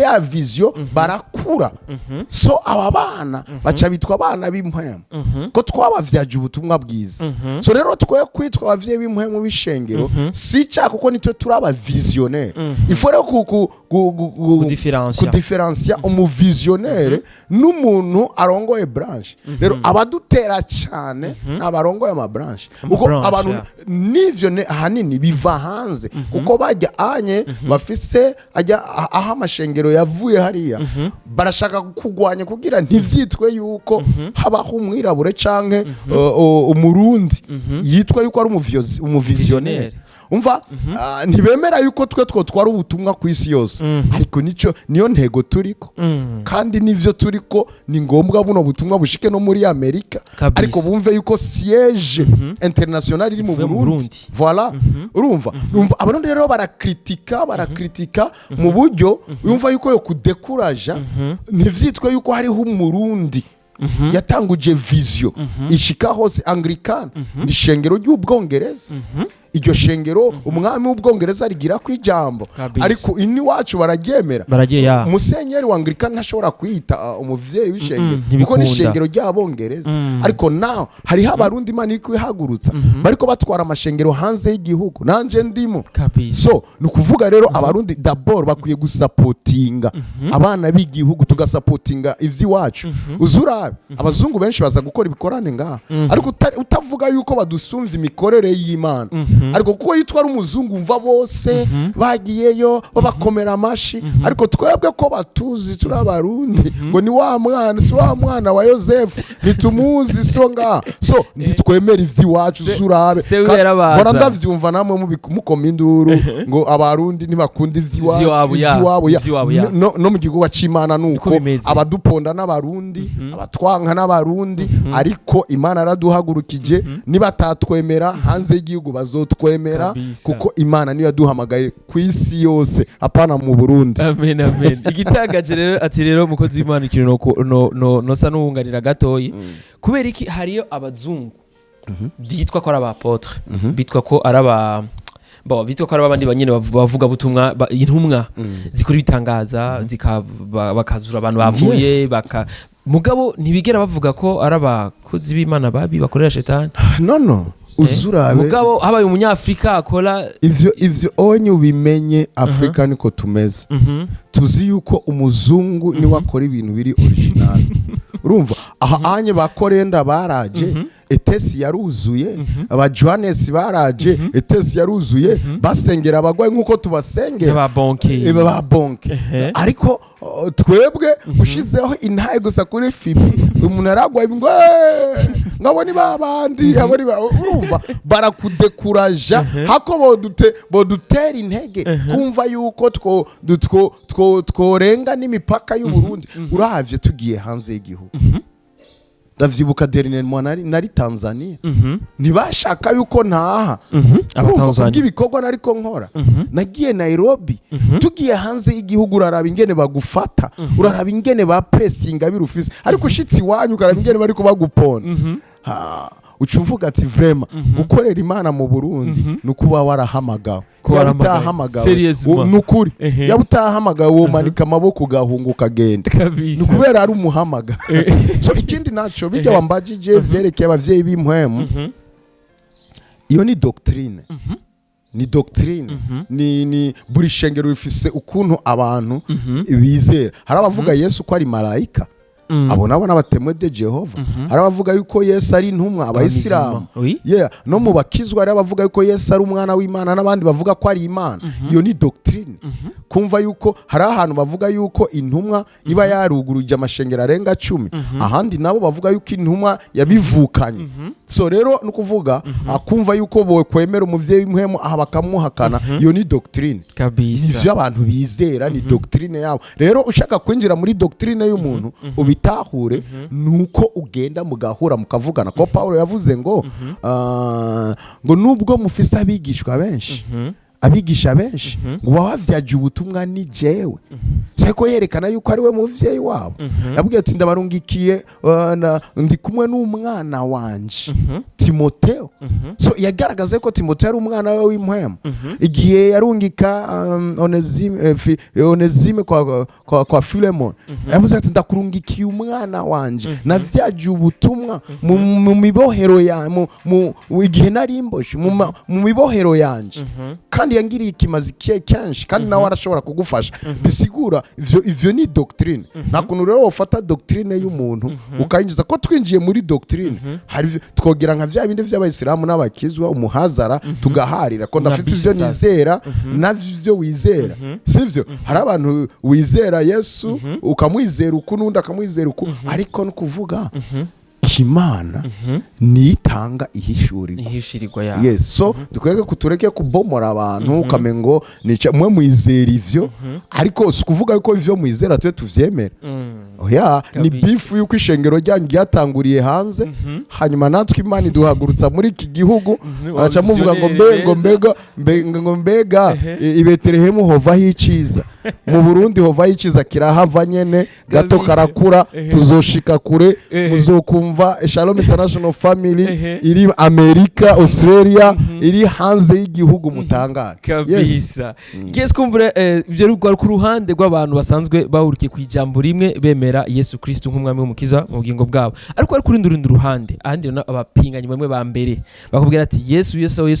S1: ya vision barakura so aba bana baca bitwa abana b'impwemu ko twabavyaje ubutumwa bwiza so rero twe kwitwa abavyeyi b'impwemu b'ishengero si cya kuko nitwe turaba visionnaire il faut ku différencier umuvisionnaire n'umuntu arongoye branche rero abadutera cyane n'abarongoye ama branche uko abantu nivyo ahanini biva hanze kuko bajya anye bafise ajya aha amashengero yavuye hariya barashaka kugwanya kugira ntivyitwe yuko habaho umwirabure canke umurundi yitwa yuko ari umuvisionnaire umva ntibemera yuko twe twari ubutumwa ku isi yose ariko niyo ntego turiko kandi nivyo turiko ni ngombwa buno butumwa bushike no muri Amerika ariko bumve yuko siège international iri mu Burundi voilà urumva abarundi rero barakritika mu buryo yumva yuko yo kudekuraja ntivyitwe yuko hariho umurundi yatanguje vision ishika hose Anglican ni shengero ry'ubwongereza iryo shengero umwami w'ubwongereza rigira ku ijambo ariko ini wacu bararyemera musenyeri wa Anglican ntashobora kwita umuvyeyi w'ishengero kuko ni shengero ry'abongereza ariko now hari abarundi Imana iri kwihagurutsa bariko batwara amashengero hanze y'igihugu nanje ndimo so nukuvuga rero abarundi d'abord bakwiye gusapotinga abana b'igihugu tugasapotinga ivy'iwacu uzura abazungu benshi baza gukora ibikorane ngaha ariko utavuga yuko badusumvye imikorere y'Imana ariko kuko yitwa ari umuzungu umva bose bagiyeyo babakomera amashi ariko twebwe ko batuzi turi abarundi ngo ni wa mwana si wa mwana wa Yosefu nitumuzi so ngaha so nitwemera ivy'iwacu zurabe bora ndavyumva namwe mukoma induru ngo abarundi ntibakunda ivy'iwabo no mu gihugu c'Imana nuko abaduponda n'abarundi abatwanka n'abarundi ariko Imana yaraduhagurukije nibatatwemera hanze y'igihugu bazotwemera kuko Imana niyo yaduhamagaye ku isi yose apana mu Burundi
S2: amen igitagaje rero ati rero mukozi w'Imana ikintu no sa n'uwunganira gatoyi kubera iki hariyo abazungu bitwa ko ari abapotre bitwa ko ari bitwa ko ari abandi banyene bavuga butumwa intumwa zikora ibitangaza bakazura abantu bavuye mugabo ntibigera bavuga ko ari abakozi b'Imana babi bakorera shetani
S1: no uzurabe
S2: mugabo habaye umunyafrika akora
S1: ivyo onye ubimenye Afrika niko tumeze tuzi yuko umuzungu ni wakora ibintu biri original urumva aha anye bakorenda baraje etesi yaruzuye aba Johannes baraje etesi yaruzuye basengera abagwayi nkuko tubasengera ba bonke ariko twebwe ushizeho intaye gusa kuri fibi umuntu aragwaye ngo ngaboni babandi abari urumva barakudekuraja hako bodutera intege kumva yuko tworenga n'imipaka y'u Burundi uravye tugiye hanze y'igihugu ndavyibuka dernièrement nari Tanzania ntibashaka yuko ntaha ibikorwa nariko nkora nagiye Nairobi tugiye hanze y'igihugu uraraba ingene bagufata uraraba ingene ba pressinga birufise ariko ushitsi wanyu ukaraba ingene bariko bagupona ucuvuga ati vraiment gukorera Imana mu Burundi nukuba warahamagawe yabutahamagawe nukuri yabutahamagawe wo manika amaboko gahunguka genda nukubera ari umuhamaga so ikindi naco bijya wambajije vyerekeye abavyeyi b'impwemu iyo ni doctrine ni doctrine ni buri shengero rifise ukuntu abantu bizera hari abavuga Yesu ko ari marayika abo nabo n'abatemwe de Jehova hari abavuga yuko Yesu ari intumwa abayisilamu no mu bakizwa ari abavuga yuko Yesu ari umwana w'Imana n'abandi bavuga ko ari Imana iyo ni doctrine kumva yuko hari ahantu bavuga yuko intumwa iba yaruguruje amashengero arenga 10 ahandi nabo bavuga yuko intumwa yabivukanye so rero nukuvuga akumva yuko bowe kwemera umuvyeyi w'impwemu aha bakamuhakana iyo ni doctrine kabisa ivyo abantu bizera ni doctrine yabo rero ushaka kwinjira muri doctrine y'umuntu ubitahure nuko ugenda mugahura mukavugana ko Paulo yavuze ngo nubwo mufise abigishwa benshi abigisha benshi ngo wavyaje ubutumwa ni jewe seko yerekana yuko ari we muvyeyi wabo yabwiye ati ndabarungikiye ndi kumwe n'umwana wanje Timotheo so yagaragaza ko Timotheo ari umwana we w'impwemu igihe yarungika Onesime kwa Philemon yavuze ati ndakurungikiye umwana wanje navyaje ubutumwa mu mibohero ya mu igihe nari imboshe mu mibohero yanje kandi yangiriye ikimazi kenshi kandi nawe arashobora kugufasha bisigura ivyo ni doctrine nakuntu rero ufata doctrine y'umuntu ukayinjiza ko twinjiye muri doctrine hari twogira nka vya bindi vy'abayisilamu n'abakizwa umuhazara tugaharira ko ndafite ivyo nizera navyo wizera sivyo hari abantu wizera Yesu ukamwizera uku n'undi akamwizera uku ariko no kuvuga Imana nitanga ihishurirwa yes so dukwege kutureke kubomora abantu ukamengo mwe mwizera ivyo ariko sikuvuga yuko ivyo mwizera twe tuvyemera oya ni bifu yuko ishengero ryanyu ryatanguriye hanze hanyuma natwe Imana iduhagurutsa muri iki gihugu aca muvuga ngo mbega i Betelehemu hova hiciza mu Burundi hova hiciza kirahava nyene gato karakura tuzoshika kure muzokumva Shalom International Family iri Amerika Australia iri hanze y'igihugu mutangara
S2: kabisa yes kumbure ivyo rugwa ku ruhande rw'abantu basanzwe bahurikiye ku ijambo rimwe bemera Yesu Kristo nk'umwami w'umukiza mu bugingo bwabo ariko ari kuri ndurundi ruhande ahandi abapinganye bamwe ba mbere bakubwira ati Yesu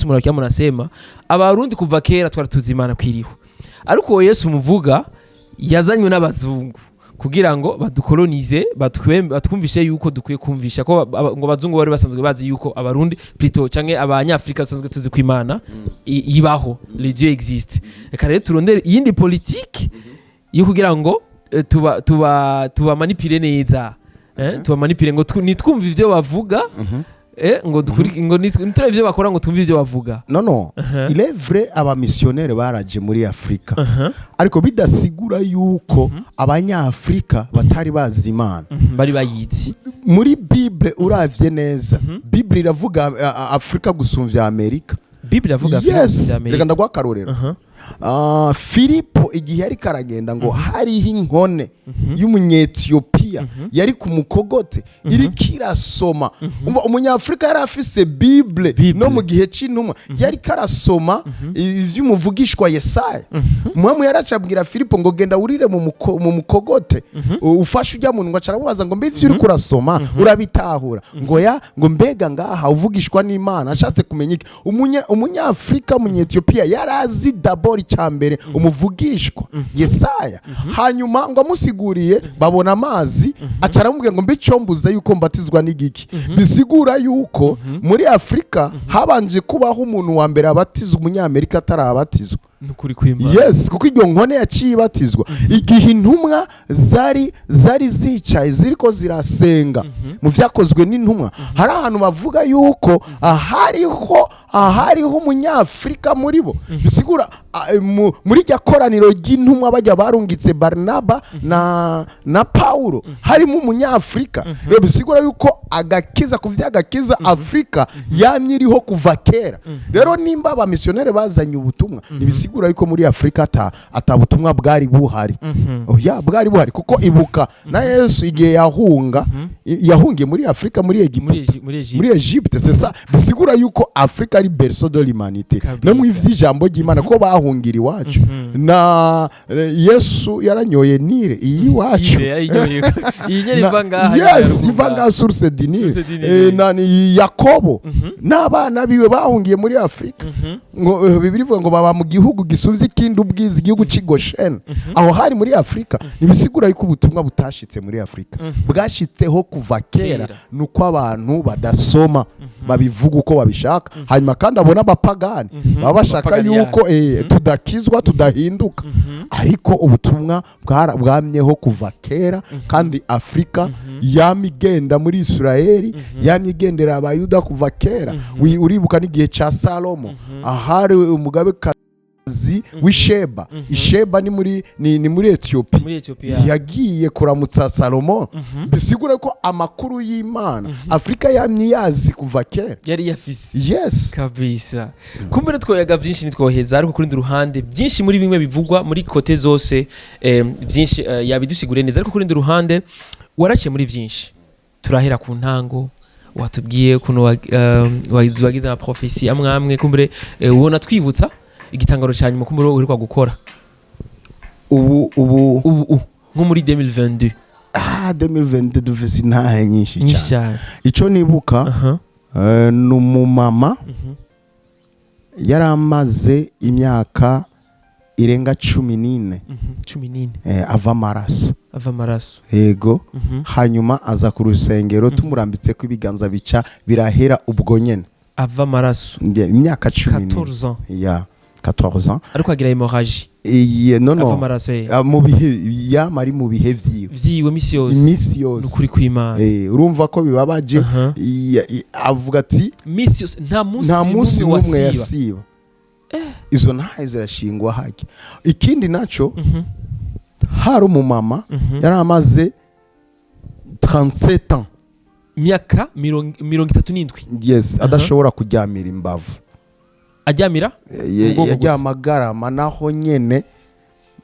S2: murakiya munasema abarundi kuva kera twari tuzimana kwiriho ariko Yesu muvuga yazanywe n'abazungu kugira ngo badukolonize batwumvishe yuko dukwiye kumvisha ko ngo bazungu bari basanzwe bazi yuko abarundi plutôt canke abanyafrika basanzwe tuzi ko Imana ibaho les dieux existent reka rero turondere yindi politique yo kugira ngo tuba manipule neza tuba manipule ngo nitwumva ivyo bavuga ngo nitura ivyo bakora ngo tumve ivyo bavuga
S1: no il est vrai aba missionnaire baraje muri Afrika ariko bidasigura yuko abanyafrika batari bazi Imana
S2: bari bayizi
S1: muri Bible uravye neza Bible iravuga Afrika gusumvya Amerika
S2: Bible iravuga Afrika gusumvya Amerika
S1: reka ndagwakarorero Filipo igihe yari karagenda ngo hariho inkone y'umunyetiyopiya yari ku mukogote iri kirasoma umunyafrika yari afise Bible no mu gihe c'intumwa yari karasoma ivy'umuvugishwa Yesaya mwamu yaracabwira Filipo ngo genda urire mu mukogote ufashe ujya mu ngo acaramubaza ngo mbe ivyo uri kurasoma urabitahura ngo mbega ngaha uvugishwa n'Imana ashatse kumenya iki umunyafrika umunyetiyopiya yarazi dabori cyambere umuvugishwa Yesaya hanyuma ngo amusiguriye babona amazi umubatizi acaramubwira ngo mbe icombuza yuko mbatizwa n'igiki bisigura yuko muri Afrika habanje kubaho umuntu wa mbere abatiza umunyamerika atarabatizwa
S2: nukuri kw'Imana.
S1: Yes, kuko iryo nkone yaciye ibatizwa igihe intumwa zari zicaye ziriko zirasenga mu vyakozwe n'intumwa hari ahantu bavuga yuko ahariho umunyafrika muri bo bisigura muri rya koraniro ry'intumwa bajya barungitse Barnaba na Paulo harimo umunyafrika rero bisigura yuko agakiza kuvyagakiza Afrika yamyiriho kuva kera rero nimba aba missionnaire bazanye ubutumwa nibisigura yuko muri Afrika atabutumwa bwari buhari oya bwari buhari kuko ibuka na Yesu igihe yahungiye muri Afrika muri Egypte c'est ça bisigura yuko Afrika ari berceau de l'humanité no mu ivy'ijambo ry'Imana ko bahungira iwacu na Yesu yaranyoye Nile iyi wacu yes ivanga source du Nile nani Yakobo n'abana biwe bahungiye muri Afrika ngo Bibiliya ivuga ngo baba mu gihugu gisuvye ikindi ubwiza igihugu c'Goshen aho hari muri Afrika nibisigura yuko ubutumwa butashitse muri Afrika bwashitseho kuva kera nuko abantu badasoma babivuga uko babishaka hanyuma kandi abona abapagani baba bashaka yuko tudakizwa tudahinduka ariko ubutumwa bwamyeho kuva kera kandi Afrika yamigenda muri Israeli yamigendera abayuda kuva kera uribuka n'igihe ca Salomo ahari umugabe w'Isheba Isheba ni muri Ethiopia yagiye kuramutsa Salomo bisigura ko amakuru y'Imana Afrika yamyiyazi kuva kera
S2: yari yafise
S1: yes
S2: kabisa kumbere twoyaga byinshi nitwoheza ariko kuri ruhande byinshi muri bimwe bivugwa muri kote zose byinshi yabidusigure neza ariko kuri ruhande waraciye muri byinshi turahera ku ntango watubwiye kuno wagize ama profesi amwe kumbere ubona twibutsa igitangaro cyane mu kumburo uri kwa gukora
S1: ubu
S2: nko muri 2022
S1: 2022 dufise ntahe nyinshi cyane ico nibuka n'umumama yaramaze imyaka irenga 14 ava amaraso yego hanyuma aza ku rusengero tumurambitse ko ibiganza bica birahera ubwo nyene
S2: ava amaraso
S1: imyaka
S2: 14 ans
S1: ya 14 ans
S2: ariko agira hemorrhage
S1: mu bihe yamari mu bihe
S2: vyiwe misi yose
S1: ukuri kw'Imana urumva ko bibabaje avuga ati nta munsi n'umwe yasiba izo ntahe zirashingwa hake ikindi naco hari umumama yari amaze 37 ans
S2: myaka 37
S1: yes adashobora kuryamira imbavu
S2: ajyamira
S1: yajyamagarama naho nyene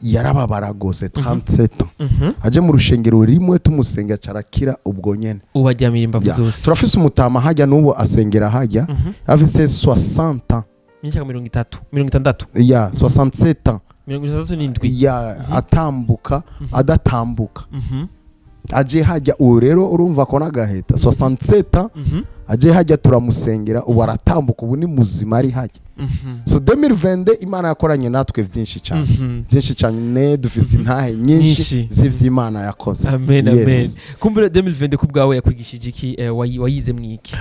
S1: yarababara gose 37 ans aje mu rushengero rimwe tumusengera carakira ubwo nyene
S2: ubajyamira imbavu zose
S1: turafise umutama hajya nubo asengera hajya afise 60 ans
S2: myaka 60
S1: ya 67 ans
S2: 37
S1: ya atambuka adatambuka aje hajya urero urumva ko nagaheta 67 ans aje hajya turamusengera ubu aratambuka ubu ni muzima ari hajya so 2022 Imana yakoranye natwe byinshi cyane dufise intahe nyinshi z'ivy'Imana yakoze
S2: amen kumbere 2022 kubwawe yakwigishije iki wayize mwiki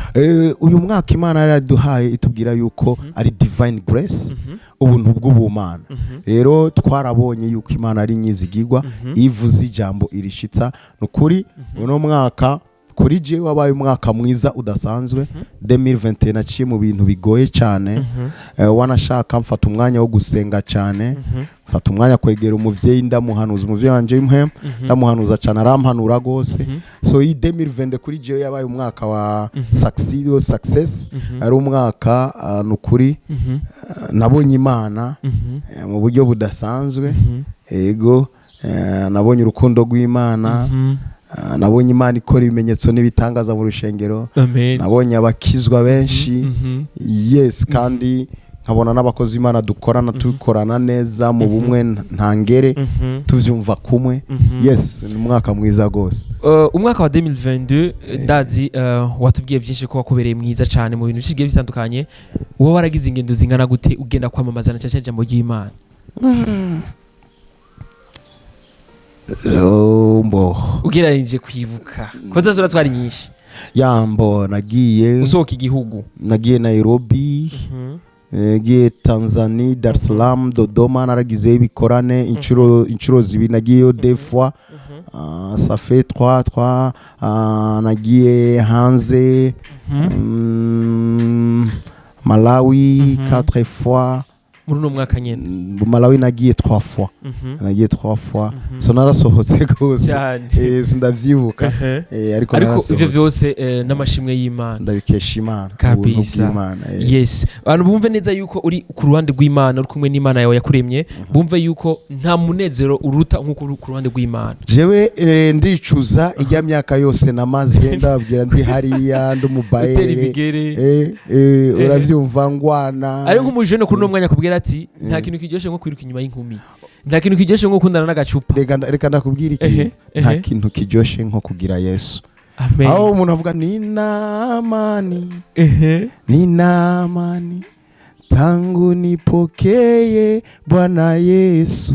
S1: uyu mwaka Imana yaraduhaye itubwira yuko ari divine grace ubuntu bw'ubumana rero twarabonye yuko Imana ari nyizigirwa ivuze ijambo irishitsa nukuri uno mwaka kuri je wabaye umwaka mwiza udasanzwe 2021 naciye mu bintu bigoye cyane wanashaka mfata umwanya wo gusenga cyane mfata umwanya kwegera umuvyeyi ndamuhanuza umuvyeyi wanje imwe ndamuhanuza cyane arampanura gose so iyi 2020 kuri je yabaye umwaka wa success ari umwaka nukuri nabonye Imana mu buryo budasanzwe yego nabonye urukundo rw'Imana nabonye Imana ikora ibimenyetso n'ibitangaza mu rushengero nabonye abakizwa benshi yes kandi nkabona n'abakozi Imana dukorana tukorana neza mu bumwe ntangere tuvyumva kumwe yes ni umwaka mwiza gose
S2: umwaka wa 2022 ndazi watubwiye byinshi ko wakubereye mwiza cyane mu bintu bigiye bitandukanye wowe waragize ingendo zingana gute ugenda kwamamaza na cyane ijambo ry'Imana
S1: mbo
S2: ugereranije kwibuka ko zazura twari nyinshi
S1: yambo nagiye
S2: usohoka igihugu
S1: nagiye Nairobi nagiye Tanzania Dar es Salaam Dodoma naragize ibikorane inshuro zibi nagiyeyo deux fois ça fait 3 nagiye hanze Malawi 4 fois
S2: muri no mwaka nyene
S1: Malawi nagiye 3 fois nagiye 3 fois so narasohotse gose sindavyibuka ariko
S2: ivyo vyose n'amashimwe y'Imana
S1: ndabikesha Imana
S2: kabisa yes abantu bumve neza yuko uri ku ruhande rw'Imana uri kumwe n'Imana yawe yakuremye bumve yuko nta munezero uruta nkuko uri ku ruhande rw'Imana
S1: jewe ndicuza ijya myaka yose namaze ndababwira ndi hariya ndumubayere uravyumva ngwana
S2: ari nk'umujene kuri no mwanya kubwira ati nta kintu kiryoshe nko kwiruka inyuma y'inkumi nta kintu kiryoshe nko kundana n'agacupa
S1: reka ndakubwira iki nta kintu kiryoshe nko kugira Yesu
S2: amen
S1: aho umuntu avuga ni namani tangu nipokeye Bwana Yesu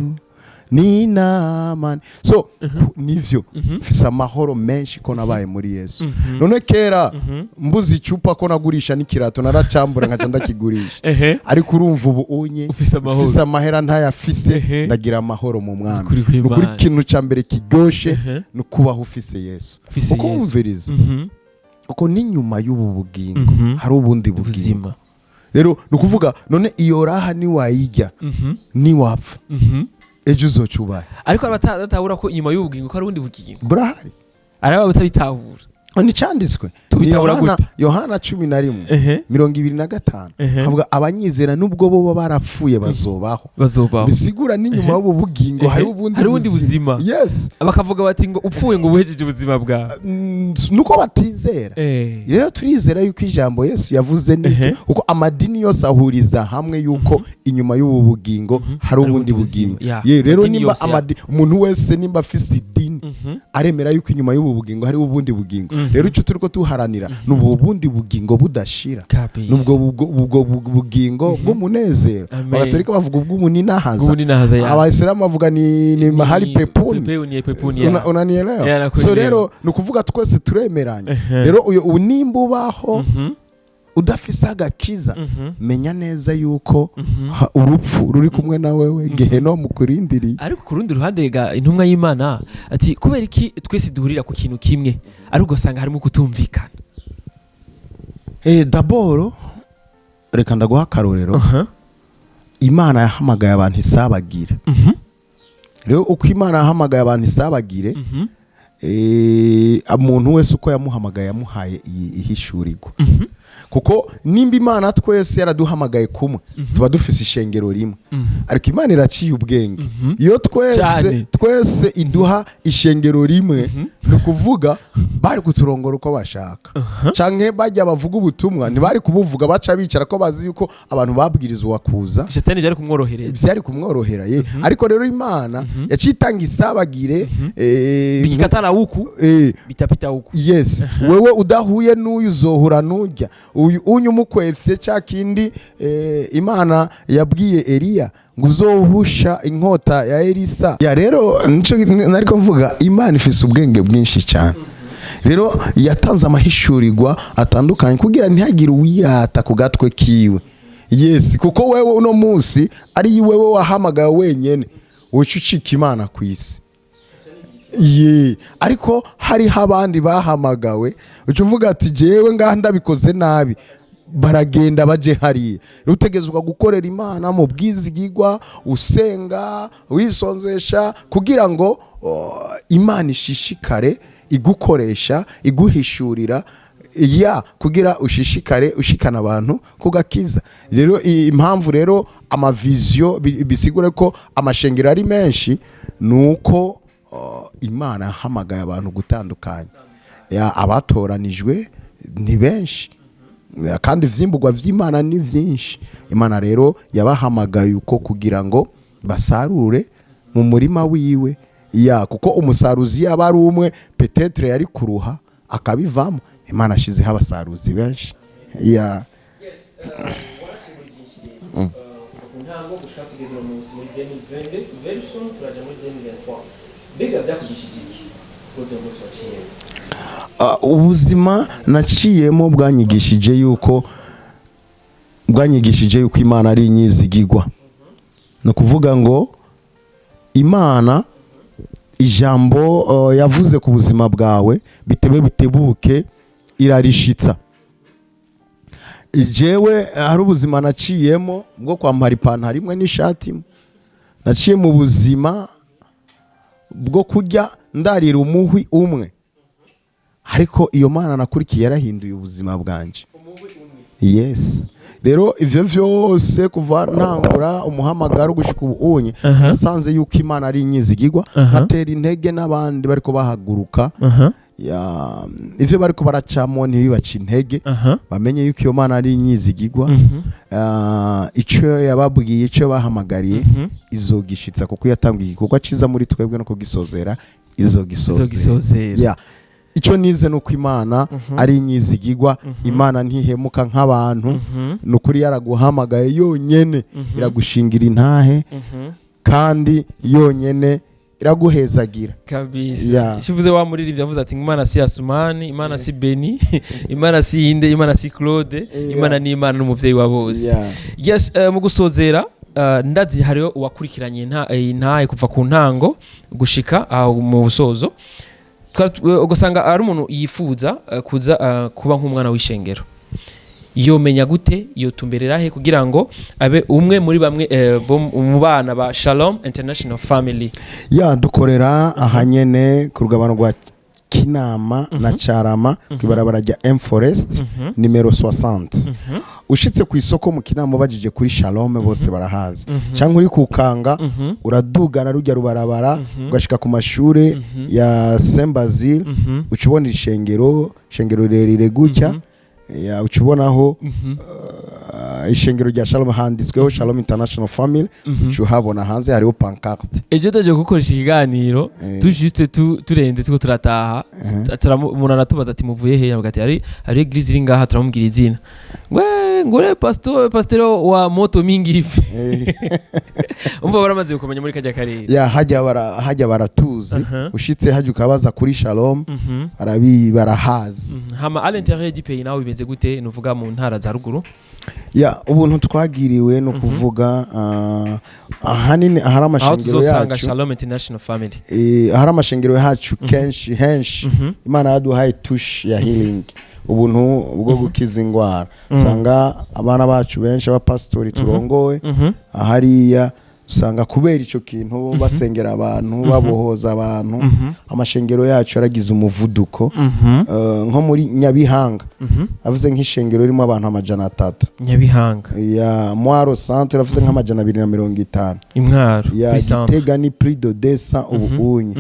S1: ni namani so nivyo mfise amahoro menshi ko nabaye muri Yesu none kera mbuzi icupa ko nagurisha n'ikirato naracambura nkaca ndakigurisha ariko urumva ubu unye ufise amahera ntayafise ndagira amahoro mu mwami nukuri kintu ca mbere kiryoshe nukubaho ufise Yesu uko wumviriza uko n'inyuma y'ubu bugingo hari ubundi buzima rero nukuvuga none iyo raha ni wayijya ni wapfa ejo uzocubaye
S2: ariko abatatahura ko inyuma y'ubugingo ko ari ubundi bugingo
S1: burahari
S2: araba batabitahura
S1: ni cyanditswe Yohana 11:25 havuga abanyizera nubwo bo barapfuye bazobaho bisigura n'inyuma y'ubu bugingo hari ubundi
S2: buzima
S1: yes
S2: bakavuga bati ngo upfuye ngo ubuhejeje ubuzima bwawe
S1: nuko batizera rero turizera yuko ijambo Yesu yavuze ni uko amadini yose ahuriza hamwe yuko inyuma y'ubu bugingo hari ubundi bugingo rero nimba umuntu wese nimba afise idini aremera yuko inyuma y'ubu bugingo hari ubundi bugingo rero icyo turiko tuharanira n'ubu bundi bugingo budashira n'ubwo bugingo bw'umunezero abagatolika bavuga ubw'umuninahaza abayisilamu bavuga ni mahali pepuni unanielewa so rero nukuvuga twese turemeranye rero uyu nimba ubaho udafise agakiza menya neza yuko urupfu ruri kumwe na wewe geheno mukurindiriye
S2: ariko ku rundi ruhande ga intumwa y'Imana ati kubera iki twese duhurira ku kintu kimwe ariko usanga harimo kutumvikana
S1: d'abord reka ndaguha akarorero Imana yahamagaye abantu isabagire rero uko Imana yahamagaye abantu isabagire umuntu wese uko yamuhamagaye yamuhaye ihishurirwa kuko nimba Imana twese yaraduhamagaye kumwe tuba dufise ishengero rimwe ariko Imana iraciye ubwenge iyo twese iduha ishengero rimwe nukuvuga bari kuturongora uko bashaka canke bajya bavuga ubutumwa ntibari kubuvuga baca bicara ko bazi yuko abantu babwirizwa kuza
S2: shetani
S1: byari kumworohera ariko rero Imana yacitanga isabagire
S2: bikatara huku bitapita huku
S1: yes wewe udahuye n'uyu uzohura n'ujya uyu umukwefye cya kindi Imana yabwiye Eliya ngo uzohusha inkota ya Elisa rero nico nariko mvuga Imana ifise ubwenge bwinshi cyane rero yatanze amahishurirwa atandukanye kugira ntihagire uwirata ku gatwe kiwe yes kuko wewe uno munsi ari wewe wahamagaye wenyene ucucika Imana ku isi ariko hari abandi bahamagawe ucuvuga ati jewe ngaha ndabikoze nabi baragenda baje hariya utegezwa gukorera Imana mu bwizigirwa usenga wisonzesha kugira ngo Imana ishishikare igukoresha iguhishurira kugira ushishikare ushikana abantu kugakiza rero impamvu rero amaviziyo bisigure ko amashengero ari menshi nuko Imana yahamagaye abantu gutandukanya abatoranijwe ni benshi kandi ivyimburwa vy'Imana ni vyinshi Imana rero yabahamagaye uko kugira ngo basarure mu murima wiwe kuko umusaruzi yaba ari umwe peut-être yari kuruha akabivamo Imana ashizeho abasaruzi benshi
S2: ntango gushaka tugeze mu munsi muri 2020 very soon turaja muri 2023 mbega byakugishije iki uze umunsi waciye
S1: ubuzima naciyemo bwanyigishije yuko Imana ari inyizigigwa. No kuvuga ngo Imana ijambo yavuze ku buzima bwawe bitebuke irarishitsa. Jewe hari ubuzima naciyemo bwo kwambara ipantaro imwe n'ishati imwe. Naciye mu buzima bwo kurya ndarira umuhwi umwe, ariko iyo Mana nakurikiye yarahinduye ubuzima bwanje. Yes, rero ivyo vyose kuva ntangura umuhamagaro gushika ubunye nasanze yuko Imana ari inyizigigwa, atera intege n'abandi bariko bahaguruka ivyo bariko baracamo ntibibaca intege, bamenye yuko iyo Mana ari inyizigigwa. Ico yababwiye, ico bahamagariye izogishitsa, kuko yatangiye igikorwa ciza muri twebwe no kugisozera izogisozera. Ico nize nuko Imana ari inyizigigwa. Imana ntihemuka nk'abantu, nukuri yaraguhamagaye yonyene iragushingira intahe, kandi yonyene iraguhezagira
S2: kabisa. Ishivuze wa muri ivyo avuze ati Imana si Asumani, Imana si Beni, Imana si Inde, Imana si Claude, Imana ni Imana n'umuvyeyi wa bose. Yes, mu gusozera ndazi hariho uwakurikiranye intahe kuva ku ntango gushika mu busozo, ugasanga ari umuntu yifuza kuza kuba nk'umwana w'ishengero. Yomenya gute, yotumberera he kugira ngo abe umwe muri bamwe mu bana ba Shalom International Family?
S1: Dukorera ahanyene ku rugabano rwa Kinama na Carama kwibarabara rya M Forest numero 60. Ushitse ku isoko mu Kinama bajije kuri Shalom bose barahaza. Cyangwa uri kukanga uradugana rujya rubarabara ugashika ku mashure ya Saint Basile, ucubona ishengero rerire gutya, ucubonaho ishengero rya Shalom handitsweho Shalom International Family, uhabona hanze hariho pancarte.
S2: Ejo taje gukoresha ikiganiro juste turende tuko turataha, umuntu aratubaza ati muvuye he? Yagati ari eglise iri ngaha, turamubwira izina, ngore pastor wa moto mingi ifi. Umva baramaze gukomanya muri kajya karere. Hajya baratuzi. Ushitse hajya ukabaza kuri Shalom barahazi. Hama à l'intérieur du pays nawe bimeze gute? Nuvuga mu ntara za ruguru.
S1: Ubuntu twagiriwe no kuvuga ahanini ahari amashengero yacu
S2: Shalom International Family.
S1: Ahari amashengero yacu henshi Imana yaduhaye touch ya healing, ubuntu bwo gukiza ingwara. Sanga abana bacu benshi abapastori turongowe ahariya, usanga kubera ico kintu basengera abantu, babohoza abantu. Amashengero yacu yaragize umuvuduko. Nko muri Nyabihanga avuze nk'ishengero ririmo abantu 300.
S2: Nyabihanga
S1: Mwaro centre avuze nk'amajana 250.
S2: Imwaro
S1: Gitega ni prix de 200 ubunye.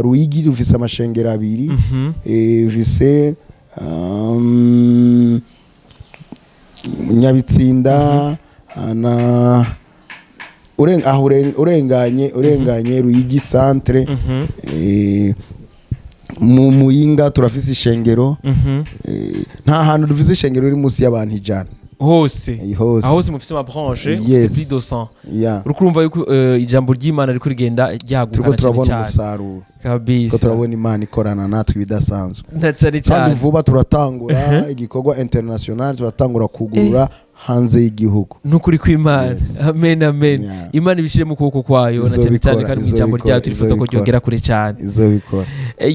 S1: Ruyigi ufise amashengero 2, ufise Nyabitsinda na urenganye Ruyigi centre. Mu Muyinga turafise ishengero. Nta hantu dufise ishengero iri musi y'abantu 100 hose mufise ma branche, c'est plus de 100. Urukurumva yuko ijambo ry'Imana riko rigenda ryagukana cyane. Turabona umusaruro kabisa, turabona Imana ikorana natwe bidasanzwe. Kandi vuba turatangura igikorwa international, turatangura kugurura hanze y'igihugu. Nukuri kw'Imana. Amen. Imana ibishire mu kuboko kwayo, na cyane kandi mu ijambo ryayo turifuza ko ryogera kure cyane. Izobikora.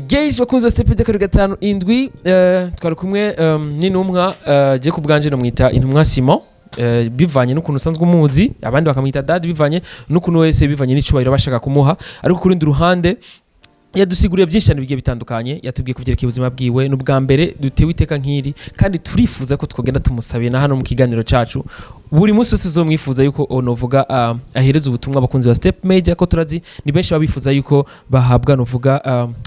S1: Guys, bakunze step de 5 twari kumwe n'intumwa je kubwanje no mwita intumwa Simon, bivanye n'ukuntu usanzwe umuzi, abandi bakamwita dad, bivanye n'ukuntu wese bivanye n'icubahiro bashaka kumuha. Ariko kuri ndi ruhande yadusiguriye byinshi cyane bigiye bitandukanye. Yatubwiye kuvyerekeye ubuzima bwiwe n'ubwa mbere dutewe iteka nk'iri, kandi turifuza ko twogenda tumusabiye na hano mu kiganiro cacu. Buri munsi tuzomwifuza yuko onovuga ahereza ubutumwa abakunzi ba Step Media, ko turazi ni benshi babifuza yuko bahabwa novuga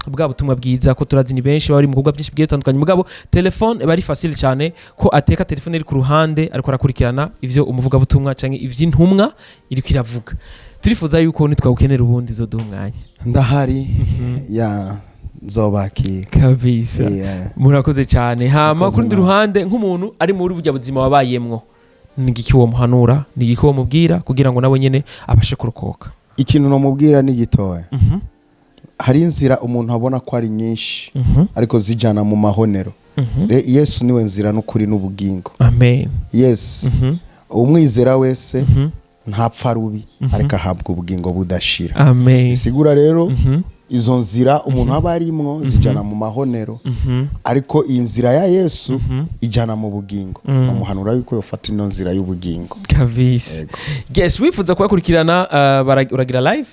S1: bwa butumwa bwiza, ko turazi ni benshi bari mu bikorwa byinshi bigiye bitandukanye. Mugabo telefone bari facile cyane ko ateka telefone iri ku ruhande ariko arakurikirana ivyo umuvuga butumwa canke ivy'intumwa iri kwiravuga. Turifuza yuko nitwagukenera ubundi zo duhumwanya. Ndahari nzobaki kabisa. Murakoze cyane. Hama kundi ruhande nk'umuntu ari muri bujya buzima wabayemwo, nigiki wo muhanura, nigiki wo mubwira kugira ngo nawe nyene abashe kurokoka? Ikintu no mubwira ni gitoya. hari inzira umuntu abona ko ari nyinshi ariko zijana mu mahonero. Yesu niwe nzira n'ukuri n'ubugingo.
S2: Amen.
S1: Yes. Umwizera wese ntapfa rubi ariko ahabwa ubugingo budashira.
S2: Amen.
S1: Sigura rero izo nzira umuntu aba arimwo zijana mu mahonero ariko iyi nzira ya Yesu ijana mu bugingo. Amuhanura yuko yofata ino nzira y'ubugingo.
S2: Kabisa. Yes, wifuza kubakurikirana uragira live?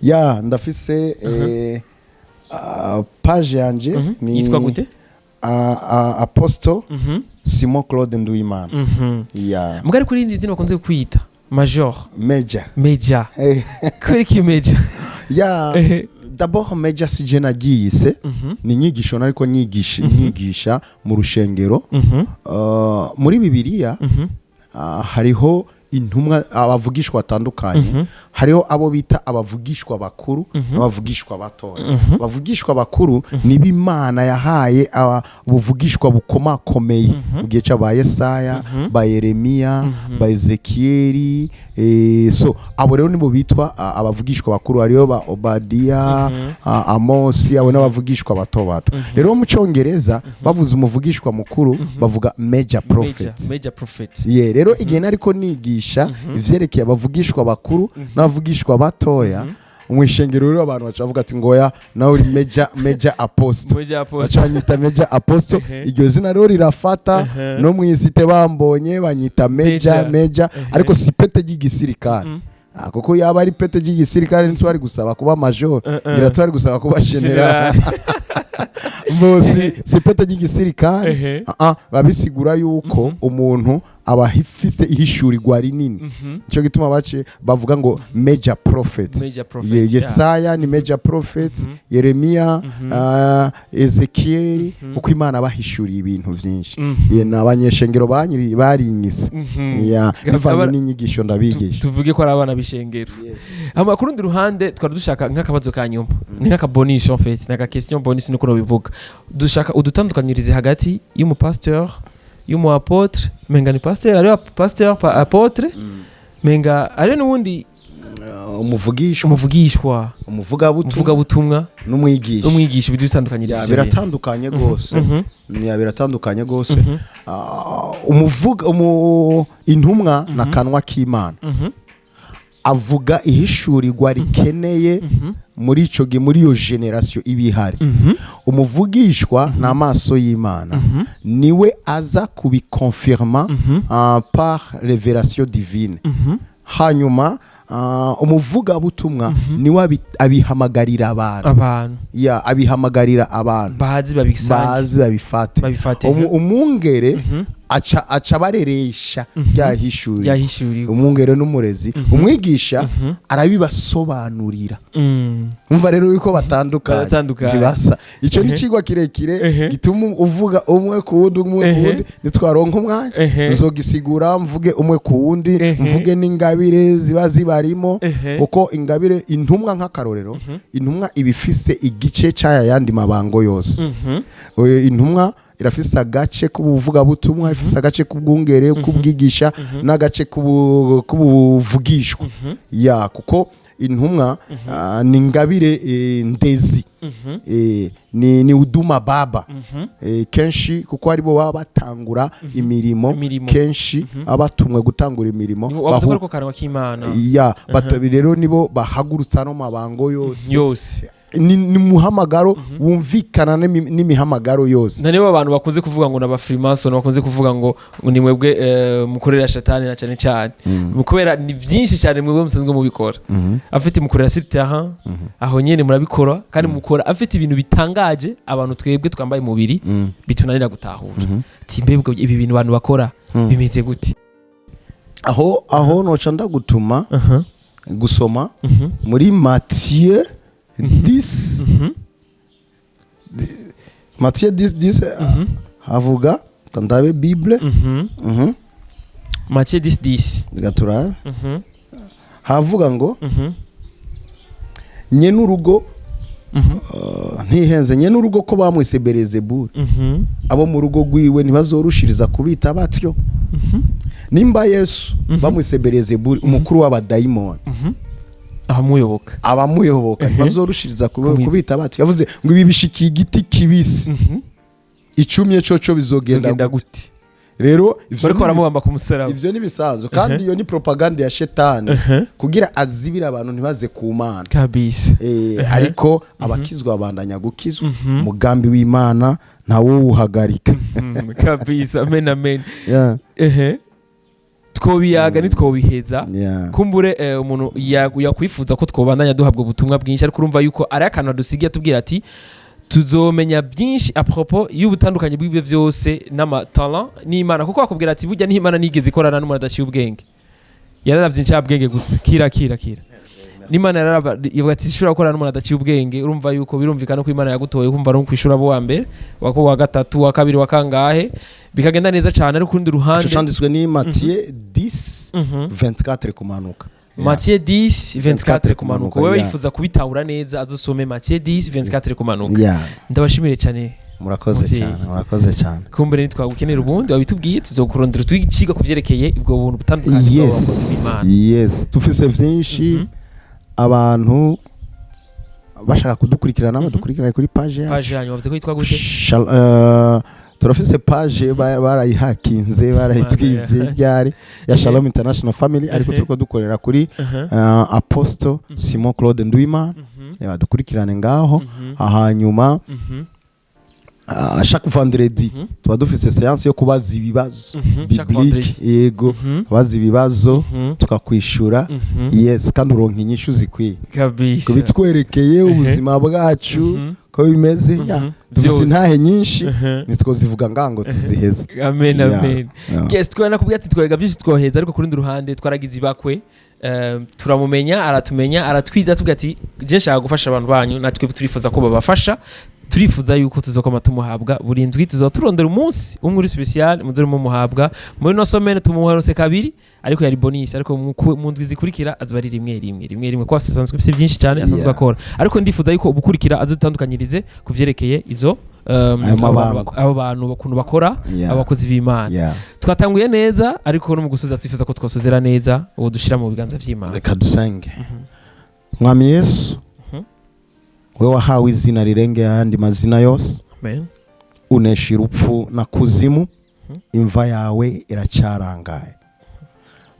S1: Ya ndafise page yanje ni
S2: yitwa gute?
S1: Apostle Simon Claude Nduwimana. Ya
S2: mugari kuri indi zina bakunze kwita Major Major kuri ki Major?
S1: Ya d'abord Major sije nagiyise ni nyigisho nariko nyigisha mu rushengero. Muri Bibiliya hariho intumwa abavugishwa batandukanye. Hariho abo bita abavugishwa bakuru n'abavugishwa batoya. Abavugishwa bakuru ni b'Imana yahaye abuvugishwa bukomakomeye mu gihe cya ba Yesaya, ba Yeremiya, ba Ezekieli. So abo rero nibo bitwa abavugishwa bakuru. Hariho ba Obadiya, Amosi, abo n'abavugishwa bato. Rero mu Cyongereza bavuze umuvugishwa mukuru bavuga major prophet. Yeah, rero igihe nariko nigisha ivyerekeye abavugishwa bakuru n'abavugishwa batoya umwishengero rero abantu bacavuga ati ngoya nawe uri major apostle. Bacanyita major apostle. Iryo zina rero rirafata no mwisite bambonye banyita major ariko si pete ry'igisirikare. Kuko yaba ari pete ry'igisirikare ntwari gusaba kuba major ngira twari gusaba kuba general. Bosi si pete ry'igisirikare babisigura yuko umuntu aba hifise ihishurirwa rinini. Nico gituma bace bavuga ngo major prophet. Yesaya ni major prophet, Yeremiya, Ezekieli, uko Imana bahishuriye ibintu byinshi. N'abanyeshengero barinyise. Bivanye n'inyigisho ndabigisha.
S2: Tuvuge ko ari abana bishengero. Amakuru ndi ruhande twari dushaka nk'akabazo ka nyuma. Ni nk'aka bonus en fait, naka question bonus nuko bivuga. Dushaka udutandukanyirize hagati y'umupasteur y'umu apotre, menga ni pasteur ari pasteur pa apotre, menga ari n'ubundi umuvugishwa umuvuga butumwa n'umwigisha bidutandukanyiriza.
S1: Biratandukanye gose. Biratandukanye gose. Umuvuga intumwa na kanwa k'Imana. Avuga ihishurirwa rikeneye muri ico muri iyo generation ibihari. Umuvugishwa n'amaso y'Imana niwe aza kubikonfirma par révélation divine. Hanyuma umuvuga butumwa niwe abihamagarira abantu. Ya abihamagarira abantu bazi babifate. Umungere aca bareresha ryahishuriwe. Umungere n'umurezi umwigisha arabibasobanurira. Umva rero yuko batandukanye basa. Ico ni cigwa kirekire gituma uvuga umwe ku wundi nitwaronka umwanya nzogisigura mvuge umwe ku wundi mvuge n'ingabire ziba zibarimo. Uko ingabire intumwa nk'akarorero intumwa ibifise igice cyaya yandi mabango yose. Intumwa irafise agace kubuvuga butumwa, ifise agace kubwungere kubwigisha n'agace kubuvugishwa. Ya kuko intumwa ni ngabire ndezi. Ni uduma baba. Kenshi kuko aribo baba batangura imirimo kenshi abatumwe gutangura imirimo
S2: bavuga ko kanwa k'Imana.
S1: Ya rero nibo bahagurutsa no mabango yose. Ni muhamagaro wumvikana n'imihamagaro yose.
S2: Nanibo abantu bakunze kuvuga ngo naba Freemason, bakunze kuvuga ngo ni mwebwe mukorera shetani na cyane mukubera ni byinshi cyane mwebwe musanzwe mubikora. Afite mukorera sur terrain aho nyene murabikora kandi mukora afite ibintu bitangaje abantu twebwe twambaye mubiri bitunanira gutahura. Timbebwe ibi bintu abantu bakora bimeze gute?
S1: Aho noca ndagutuma gusoma muri Matthieu 10 Matthieu 10 havuga tandabe Bible.
S2: Matthieu 10
S1: gatura havuga ngo nye n'urugo ntihenze nye n'urugo ko bamwise Belezebuli abo mu rugo gwiwe ntibazorushiriza kubita batyo. Nimba Yesu bamwise Belezebuli umukuru w'abadayimoni abamuyoboka ntibazorushiriza kubita bati yavuze ngo ibi bishikiye igiti kibisi icumye coco bizogenda gute rero
S2: bariko baramubamba ku musaraba
S1: ivyo ni bisanzwe kandi iyo ni propaganda ya shetani kugira azibira abantu ntibaze ku Mana
S2: kabisa
S1: ariko abakizwa abandanya gukizwa umugambi w'Imana ntawo uhagarika
S2: kabisa amen twobiyaga nitwobiheza kumbure umuntu yakwifuza ko twobandanya duhabwa ubutumwa bwinshi ariko urumva yuko ari akantu dusigiye tubwira ati tuzomenya byinshi apropos y'ubutandukanye bw'ibyo byose n'amatalent n'Imana kuko bakubwira ati burya n'Imana nigeze ikorana n'umuntu adaciye ubwenge yararavye ncabwenge gusa kira n'Imana yaravuga ati shura gukorana n'umuntu adaciye ubwenge urumva yuko birumvikana ko Imana yagutoye kumva no kwishura bo wa mbere wako wa gatatu wa kabiri wa kangahe bikagenda neza cyane ariko kundi ruhande
S1: cyanditswe ni Matthieu 10:24 kumanuka
S2: Matthieu 10:24 kumanuka wewe yifuza kubitahura neza azosome Matthieu 10:24 kumanuka ndabashimire cyane
S1: murakoze cyane
S2: kumbere nitwagukenera ubundi wabitubwiye tuzokurondera twigiga kuvyerekeye ubwo buntu butandukanye
S1: yes tufise vyinshi abantu bashaka kudukurikirana badukurikirana kuri page
S2: yanyu bavuze ko yitwa gute
S1: turafise page barayihakinze barayitwivye ryari ya Shalom International Family ariko turiko dukorera kuri Apostle Simon Claude Ndwima badukurikirane ngaho ahanyuma chaque vendredi tuba dufise séance yo kubaza ibibazo biblique yego baza ibibazo tukakwishura yes kandi uronka inyishu zikwiye
S2: kabisa
S1: kubitwerekeye ubuzima bwacu ko bimeze dufise intahe nyinshi nitwo zivuga ngango tuziheza
S2: amen yes twena kubwira ati twega byinshi twoheza ariko kuri ndi ruhande twaragize ibakwe turamumenya aratumenya aratwiza tugati je nshaka gufasha abantu banyu natwe turifuza ko babafasha turifuza yuko tuzokoma tumuhabwa buri ndwi tuzoturondera umunsi umwe uri special muzuri mu muhabwa muri no somene tumuharose kabiri ariko yari bonus ariko mu ndwi zikurikira azuba ari rimwe kwa sasanzwe bifite byinshi cyane asanzwe akora ariko ndifuza yuko ubukurikira azutandukanyirize kuvyerekeye izo abo bantu bakuntu bakora abakozi b'Imana twatanguye neza ariko no mu gusuza twifuza ko twosozera neza uwo dushira mu biganza by'Imana
S1: reka dusenge mwami Yesu wewe wahawe izina rirenge ayandi mazina yose unesha urupfu na kuzimu imva yawe iracarangaye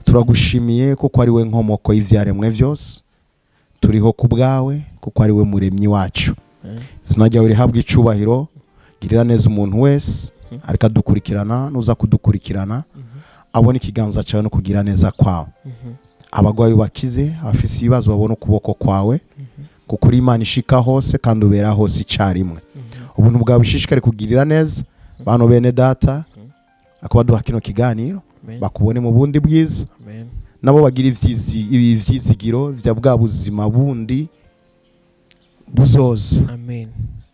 S1: turagushimiye kuko ari we nkomoko y'ivyaremwe byose turiho ku bwawe kuko ari we muremyi wacu izina ryawe rihabwa icubahiro girira neza umuntu wese ariko adukurikirana nuza kudukurikirana abona ikiganza cyawe no kugira neza kwawe abagwayi bakize abafise ibibazo babona ukuboko kwawe kuko Imana ishika hose kandi ubera hose icarimwe ubuntu bwawe bishishikare kugirira neza bano bene data akabaduha kino kiganiro bakubone mu bundi bwiza nabo bagira ivyizigiro vya bwa buzima bundi buzoza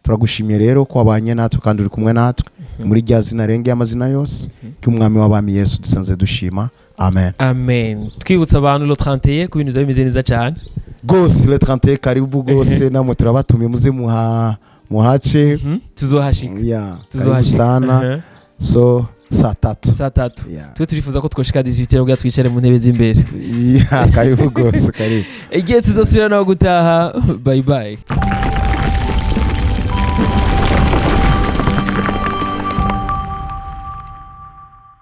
S1: turagushimiye rero ko wabanye natwe kandi uri kumwe natwe muri rya zina renge amazina yose cy'umwami w'abami Yesu dusanze dushima amen
S2: twibutsa abantu lo 31 ku bintu bimeze neza cyane
S1: gose le 31 karibu gose namwe turabatumiye muze muhace
S2: tuzohashika
S1: sana so saa tatu
S2: twe turifuza ko twoshika 18 rero twicare mu ntebe z'imbere
S1: karibu gose karibu
S2: igihe tuzosubira no gutaha bye